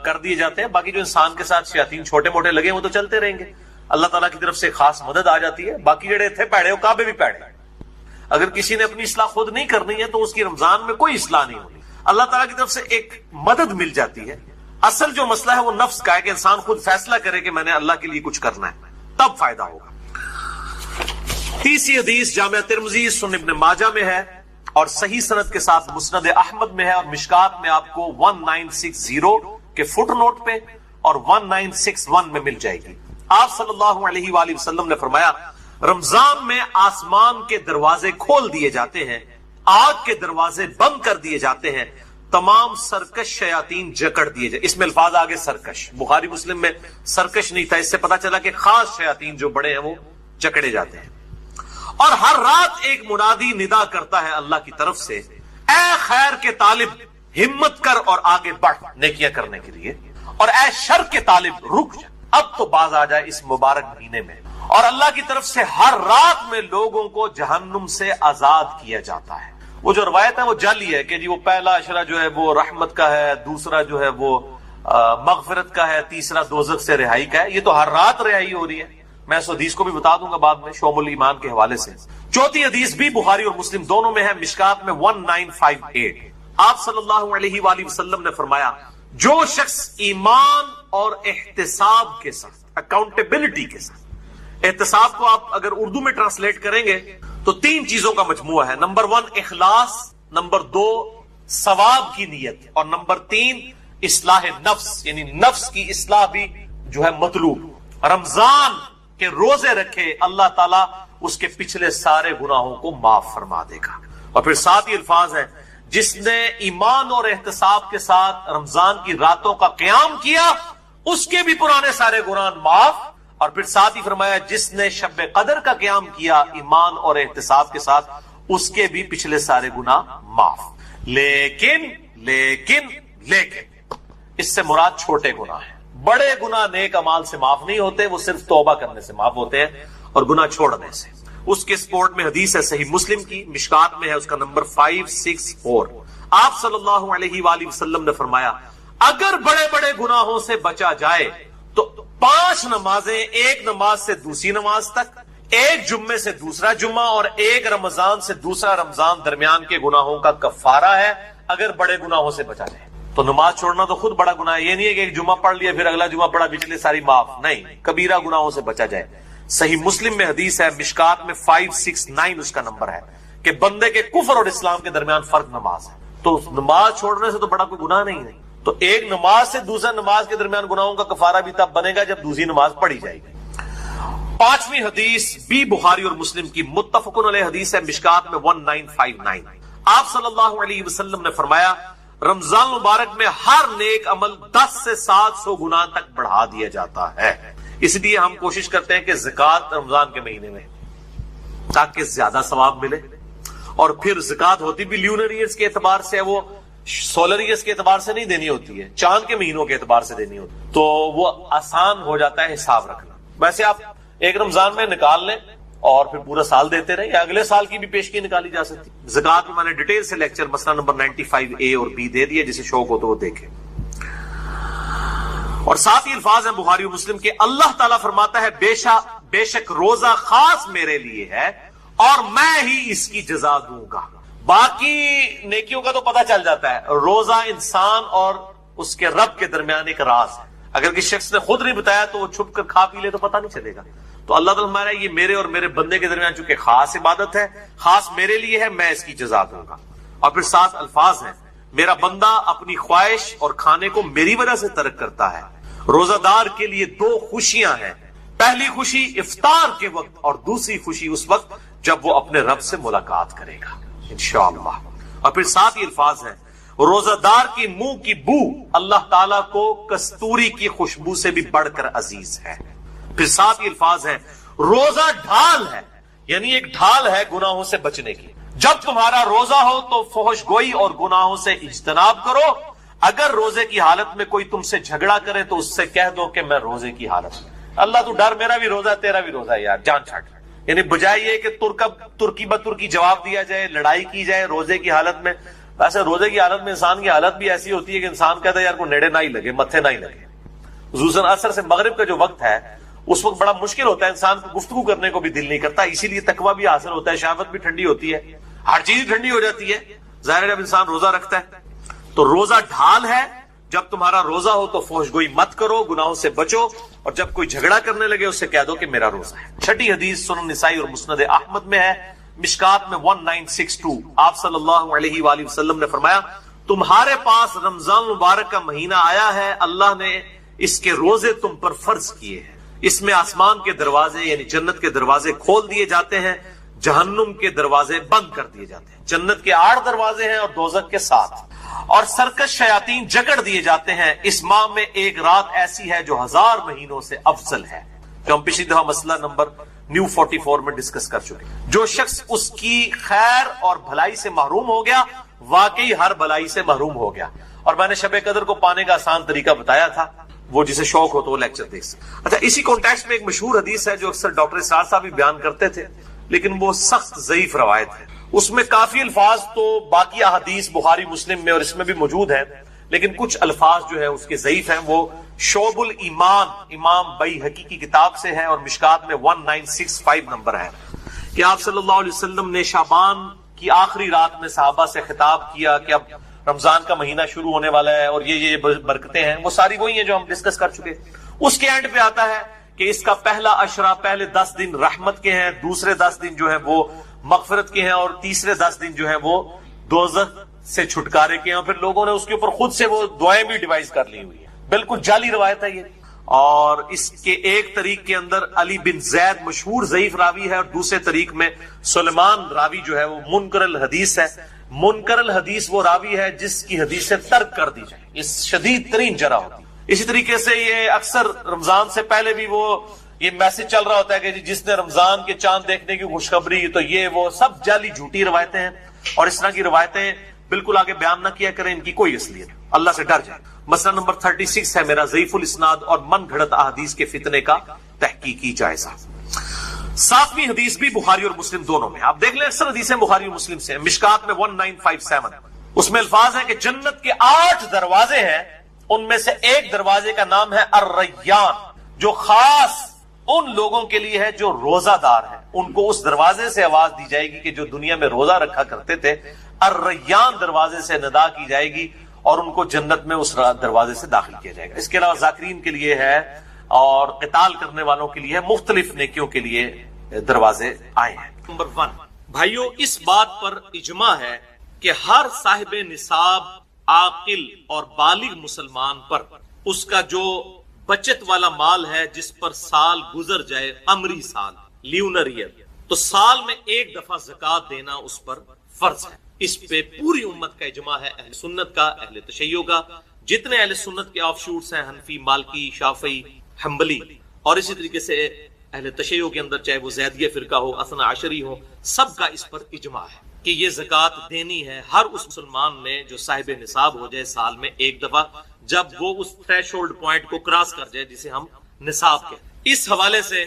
کر دیے جاتے ہیں. باقی جو انسان کے ساتھ شیاطین چھوٹے موٹے لگے وہ تو چلتے رہیں گے. اللہ تعالیٰ کی طرف سے خاص مدد آ جاتی ہے. باقی جڑے تھے پیڑے وہ کعبے بھی پیڑے. اگر کسی نے اپنی اصلاح خود نہیں کرنی ہے تو اس کی رمضان میں کوئی اصلاح نہیں ہونی. اللہ تعالیٰ کی طرف سے ایک مدد مل جاتی ہے. اصل جو مسئلہ ہے وہ نفس کا ہے کہ انسان خود فیصلہ کرے کہ میں نے اللہ کے لیے کچھ کرنا ہے، تب فائدہ ہوگا. تیسری حدیث جامعہ ترمذی، سنن ابن ماجہ میں ہے اور صحیح سند کے ساتھ مسند احمد میں ہے اور مشکات میں آپ کو 1960 کے فٹ نوٹ پہ اور 1961 میں مل جائے گی. آپ صلی اللہ علیہ وآلہ وسلم نے فرمایا رمضان میں آسمان کے دروازے کھول دیے جاتے ہیں، آگ کے دروازے بند کر دیے جاتے ہیں، تمام سرکش شیاطین جکڑ دیے جائے. اس میں الفاظ آگے سرکش، بخاری مسلم میں سرکش نہیں تھا. اس سے پتا چلا کہ خاص شیاطین جو بڑے ہیں وہ جکڑے جاتے ہیں. اور ہر رات ایک منادی ندا کرتا ہے اللہ کی طرف سے، اے خیر کے طالب ہمت کر اور آگے بڑھ نیکیاں کرنے کے لیے، اور اے شر کے طالب رک جا، اب تو باز آ جائے اس مبارک مہینے میں. اور اللہ کی طرف سے ہر رات میں لوگوں کو جہنم سے آزاد کیا جاتا ہے. وہ جو روایت ہے وہ جعلی ہے کہ جی وہ پہلا اشرہ جو ہے وہ رحمت کا ہے، دوسرا جو ہے وہ مغفرت کا ہے، تیسرا دوزخ سے رہائی کا ہے. یہ تو ہر رات رہائی ہو رہی ہے. میں اس حدیث کو بھی بتا دوں گا بعد میں شعب الایمان کے حوالے سے. چوتھی حدیث بھی بخاری اور مسلم دونوں میں ہے، مشکات میں 1958. آپ صلی اللہ علیہ وآلہ وسلم نے فرمایا جو شخص ایمان اور احتساب کے ساتھ، اکاؤنٹیبلٹی کے ساتھ، احتساب کو آپ اگر اردو میں ٹرانسلیٹ کریں گے تو 3 چیزوں کا مجموعہ ہے. نمبر 1 اخلاص، نمبر 2 ثواب کی نیت، اور نمبر 3 اصلاح نفس، یعنی نفس کی اصلاح بھی جو ہے مطلوب. رمضان کے روزے رکھے اللہ تعالیٰ اس کے پچھلے سارے گناہوں کو معاف فرما دے گا. اور پھر ساتھ ہی الفاظ ہیں جس نے ایمان اور احتساب کے ساتھ رمضان کی راتوں کا قیام کیا اس کے بھی پرانے سارے گناہ معاف. اور پھر ساتھ ہی فرمایا جس نے شب قدر کا قیام کیا ایمان اور احتساب کے ساتھ اس کے بھی پچھلے سارے گناہ معاف. لیکن لیکن لیکن اس سے مراد چھوٹے گناہ ہیں. بڑے گناہ نیک اعمال سے معاف نہیں ہوتے، وہ صرف توبہ کرنے سے معاف ہوتے ہیں اور گناہ چھوڑنے سے. اس کے سپورٹ میں حدیث ہے صحیح مسلم کی، مشکات میں ہے، اس کا نمبر 564. آپ صلی اللہ علیہ وآلہ وسلم نے فرمایا اگر بڑے بڑے گناہوں سے بچا جائے تو 5 نمازیں، ایک نماز سے دوسری نماز تک، ایک جمعے سے دوسرا جمعہ اور ایک رمضان سے دوسرا رمضان درمیان کے گناہوں کا کفارہ ہے اگر بڑے گناہوں سے بچا جائے. تو نماز چھوڑنا تو خود بڑا گناہ ہے. یہ نہیں ہے کہ ایک جمعہ پڑھ لیا پھر اگلا جمعہ پڑھا پچھلے ساری معاف، نہیں، کبیرہ گناہوں سے بچا جائے. صحیح مسلم میں حدیث ہے، مشکات میں 569 اس کا نمبر ہے کہ بندے کے کفر اور اسلام کے درمیان فرق نماز ہے. تو نماز چھوڑنے سے تو بڑا کوئی گناہ نہیں ہے. تو ایک نماز سے دوسرا نماز کے درمیان گناہوں کا کفارہ بھی تب بنے گا جب دوسری نماز پڑھی جائے گی. 5ویں حدیث بھی بخاری اور مسلم کی متفقن علیہ حدیث ہے، مشکات میں 1959. آپ صلی اللہ علیہ وسلم نے فرمایا رمضان مبارک میں ہر نیک عمل 10 سے 700 گنا تک بڑھا دیا جاتا ہے. اس لیے ہم کوشش کرتے ہیں کہ زکوٰۃ رمضان کے مہینے میں تاکہ زیادہ ثواب ملے. اور پھر زکوٰۃ ہوتی بھی لیونر ایئرز کے اعتبار سے، وہ سولر ایئرز کے اعتبار سے نہیں دینی ہوتی ہے، چاند کے مہینوں کے اعتبار سے دینی ہوتی ہے، تو وہ آسان ہو جاتا ہے حساب رکھنا. ویسے آپ ایک رمضان میں نکال لیں اور پھر پورا سال دیتے رہیں، یا اگلے سال کی بھی پیشگی نکالی جا سکتی. زکوٰۃ میں میں نے ڈیٹیل سے لیکچر مسئلہ نمبر 95A اور B دے دیا، جسے شوق ہو تو وہ دیکھیں. اور ساتھ ہی الفاظ ہیں بخاری و مسلم کے، اللہ تعالیٰ فرماتا ہے بے شک روزہ خاص میرے لیے ہے اور میں ہی اس کی جزا دوں گا۔ باقی نیکیوں کا تو پتہ چل جاتا ہے، روزہ انسان اور اس کے رب کے درمیان ایک راز ہے، اگر کسی شخص نے خود نہیں بتایا تو وہ چھپ کر کھا پی لے تو پتہ نہیں چلے گا۔ تو اللہ تعالیٰ ہمارا یہ میرے اور میرے بندے کے درمیان چونکہ خاص عبادت ہے، خاص میرے لیے ہے، میں اس کی جزا دوں گا۔ اور پھر 7 الفاظ ہیں، میرا بندہ اپنی خواہش اور کھانے کو میری وجہ سے ترک کرتا ہے۔ روزہ دار کے لیے 2 خوشیاں ہیں، پہلی خوشی افطار کے وقت اور دوسری خوشی اس وقت جب وہ اپنے رب سے ملاقات کرے گا انشاءاللہ۔ اور پھر 7 الفاظ ہیں، روزہ دار کی منہ کی بو اللہ تعالیٰ کو کستوری کی خوشبو سے بھی بڑھ کر عزیز ہے۔ پھر 7 الفاظ ہیں، روزہ ڈھال ہے، یعنی ایک ڈھال ہے گناہوں سے بچنے کی۔ جب تمہارا روزہ ہو تو فحش گوئی اور گناہوں سے اجتناب کرو، اگر روزے کی حالت میں کوئی تم سے جھگڑا کرے تو اس سے کہہ دو کہ میں روزے کی حالت میں، اللہ تو ڈر، میرا بھی روزہ تیرا بھی روزہ یار، جان چھٹ۔ یعنی بجائے یہ کہ ترکی بترکی جواب دیا جائے، لڑائی کی جائے روزے کی حالت میں۔ ویسے روزے کی حالت میں انسان کی حالت بھی ایسی ہوتی ہے کہ انسان کہتا ہے یار کو نیڑے نہ ہی لگے، متھے نہ ہی لگے۔ خصوصاً عصر سے مغرب کا جو وقت ہے اس وقت بڑا مشکل ہوتا ہے، انسان کو گفتگو کرنے کو بھی دل نہیں کرتا، اسی لیے تقویٰ بھی حاصل ہوتا ہے، شہوت بھی ٹھنڈی ہوتی ہے، ہر چیز ٹھنڈی ہو جاتی ہے ظاہر جب انسان روزہ رکھتا ہے۔ تو روزہ ڈھال ہے، جب تمہارا روزہ ہو تو فحش گوئی مت کرو، گناہوں سے بچو، اور جب کوئی جھگڑا کرنے لگے اس سے کہہ دو کہ میرا روزہ ہے۔ 6 حدیث سنن نسائی اور مسند احمد میں ہے، مشکات میں 1962، آپ صلی اللہ علیہ وآلہ وسلم نے فرمایا، تمہارے پاس رمضان مبارک کا مہینہ آیا ہے، اللہ نے اس کے روزے تم پر فرض کیے ہیں، اس میں آسمان کے دروازے یعنی جنت کے دروازے کھول دیے جاتے ہیں، جہنم کے دروازے بند کر دیے جاتے ہیں، جنت کے 8 دروازے ہیں اور دوزخ کے 7، اور سرکش شیاطین جکڑ دیے جاتے ہیں۔ اس ماہ میں ایک رات ایسی ہے جو 1000 مہینوں سے افضل ہے، جو ہم پچھلی دفعہ مسئلہ نمبر نیو 44 میں ڈسکس کر چکے۔ جو شخص اس کی خیر اور بھلائی سے محروم ہو گیا واقعی ہر بھلائی سے محروم ہو گیا۔ اور میں نے شب قدر کو پانے کا آسان طریقہ بتایا تھا، وہ جسے شوق ہو تو وہ لیکچر دیکھ سکتے۔ اچھا، اسی کانٹیکسٹ میں ایک مشہور حدیث ہے جو اکثر ڈاکٹر اسرار صاحب بھی بیان کرتے تھے، لیکن وہ سخت ضعیف روایت ہے، اس میں کافی الفاظ تو باقی احادیث بخاری مسلم میں اور اس میں بھی موجود ہیں، لیکن کچھ الفاظ جو ہے اس کے ضعیف ہیں۔ وہ شعب الایمان امام بیہقی کی کتاب سے ہے اور مشکات میں 1965 نمبر ہے کہ آپ صلی اللہ علیہ وسلم نے شعبان کی آخری رات میں صحابہ سے خطاب کیا کہ اب رمضان کا مہینہ شروع ہونے والا ہے اور یہ برکتیں ہیں، وہ ساری وہی ہیں جو ہم ڈسکس کر چکے۔ اس کے اینڈ پہ آتا ہے کہ اس کا پہلا عشرہ، پہلے 10 دن رحمت کے ہیں، دوسرے 10 دن جو ہیں وہ مغفرت کے ہیں، اور تیسرے 10 دن جو ہیں وہ دوزخ سے چھٹکارے کے ہیں۔ اور پھر لوگوں نے اس کے اوپر خود سے وہ دعائیں بھی ڈیوائز کر لی ہوئی ہیں، بالکل جعلی روایت ہے یہ۔ اور اس کے ایک طریق کے اندر علی بن زید مشہور ضعیف راوی ہے، اور دوسرے طریق میں سلیمان راوی جو ہے وہ منکر الحدیث ہے۔ منکر الحدیث وہ راوی ہے جس کی حدیثیں ترک کر دی جائیں، اس شدید ترین جرح ہوتی ہے۔ اسی طریقے سے یہ اکثر رمضان سے پہلے بھی وہ یہ میسج چل رہا ہوتا ہے کہ جس نے رمضان کے چاند دیکھنے کی خوشخبری، تو یہ وہ سب جعلی جھوٹی روایتیں ہیں، اور اس طرح کی روایتیں بالکل آگے بیان نہ کیا کریں، ان کی کوئی اصلیت نہیں، اللہ سے ڈر جائیں۔ مسئلہ نمبر 36 ہے میرا، ضعیف الاسناد اور من گھڑت احادیث کے فتنے کا تحقیقی جائزہ۔ 7ویں حدیث بھی بخاری اور مسلم دونوں میں، آپ دیکھ لیں اکثر حدیثیں بخاری اور مسلم سے ہیں، مشکات میں 1957، اس میں الفاظ ہیں کہ جنت کے 8 دروازے ہیں، ان میں سے ایک دروازے کا نام ہے الریان، جو خاص ان لوگوں کے لیے ہے جو روزہ دار ہیں، ان کو اس دروازے سے آواز دی جائے گی کہ جو دنیا میں روزہ رکھا کرتے تھے، الریان دروازے سے ندا کی جائے گی اور ان کو جنت میں اس دروازے سے داخل کیا جائے گا۔ اس کے علاوہ ذاکرین کے لیے ہے اور قتال کرنے والوں کے لیے، مختلف نیکیوں کے لیے دروازے آئے ہیں۔ نمبر 1، بھائیو اس بات پر اجماع ہے کہ ہر صاحب نصاب عاقل اور بالغ مسلمان پر اس کا جو بچت والا مال ہے جس پر سال گزر جائے، قمری سال، لیونر ایئر، تو سال میں ایک دفعہ زکوٰۃ دینا اس پر فرض ہے۔ اس پہ پوری امت کا اجماع ہے، اہل سنت کا، اہل تشیع کا، جتنے اہل سنت کے آف شوٹس ہیں، حنفی، مالکی، شافعی، حنبلی، اور اسی طریقے سے اہل تشیع کے اندر چاہے وہ زیدیہ فرقہ ہو، اثنا عشری ہو، سب کا اس پر اجماع ہے کہ یہ زکوٰۃ دینی ہے ہر اس مسلمان نے جو صاحب نصاب ہو جائے سال میں ایک دفعہ، جب وہ اس تھریش ہولڈ پوائنٹ کو کراس کر جائے جسے ہم نصاب کہتے ہیں۔ اس حوالے سے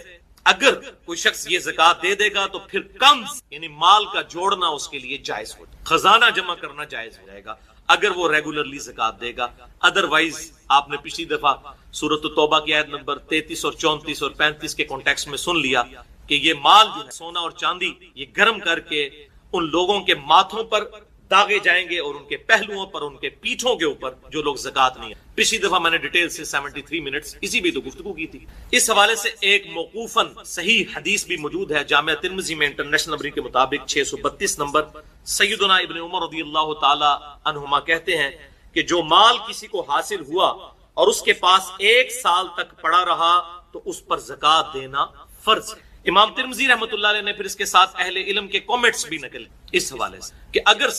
اگر کوئی شخص یہ زکات دے دے گا تو پھر کنز یعنی مال کا جوڑنا اس کے لیے جائز ہو، خزانہ جمع کرنا جائز ہو جائے گا اگر وہ ریگولرلی زکات دے گا. ادروائز آپ نے پچھلی دفعہ سورۃ التوبہ کی آیت نمبر 33 اور 34 اور 35 کے کانٹیکسٹ میں سن لیا کہ یہ مال جو ہے سونا اور چاندی یہ گرم کر کے ان لوگوں کے ماتھوں پر داغے جائیں گے اور ان کے پہلوؤں پر، ان کے پیٹھوں کے اوپر جو لوگ زکات نہیں ہیں. پچھلی دفعہ میں نے ڈیٹیل سے 73 منٹس اسی بھی تو گفتگو کی تھی. اس حوالے سے ایک موقوفاً صحیح حدیث بھی موجود ہے جامعہ ترمذی میں انٹرنیشنل نمبر کے مطابق 632 نمبر. سیدنا ابن عمر رضی اللہ تعالی عنہما کہتے ہیں کہ جو مال کسی کو حاصل ہوا اور اس کے پاس 1 سال تک پڑا رہا تو اس پر زکات دینا فرض ہے. امام ترمذی رحمۃ اللہ علیہ نے پھر اس کے ساتھ اہل علم کے کامنٹس بھی نقل اس حوالے سے کہ اگر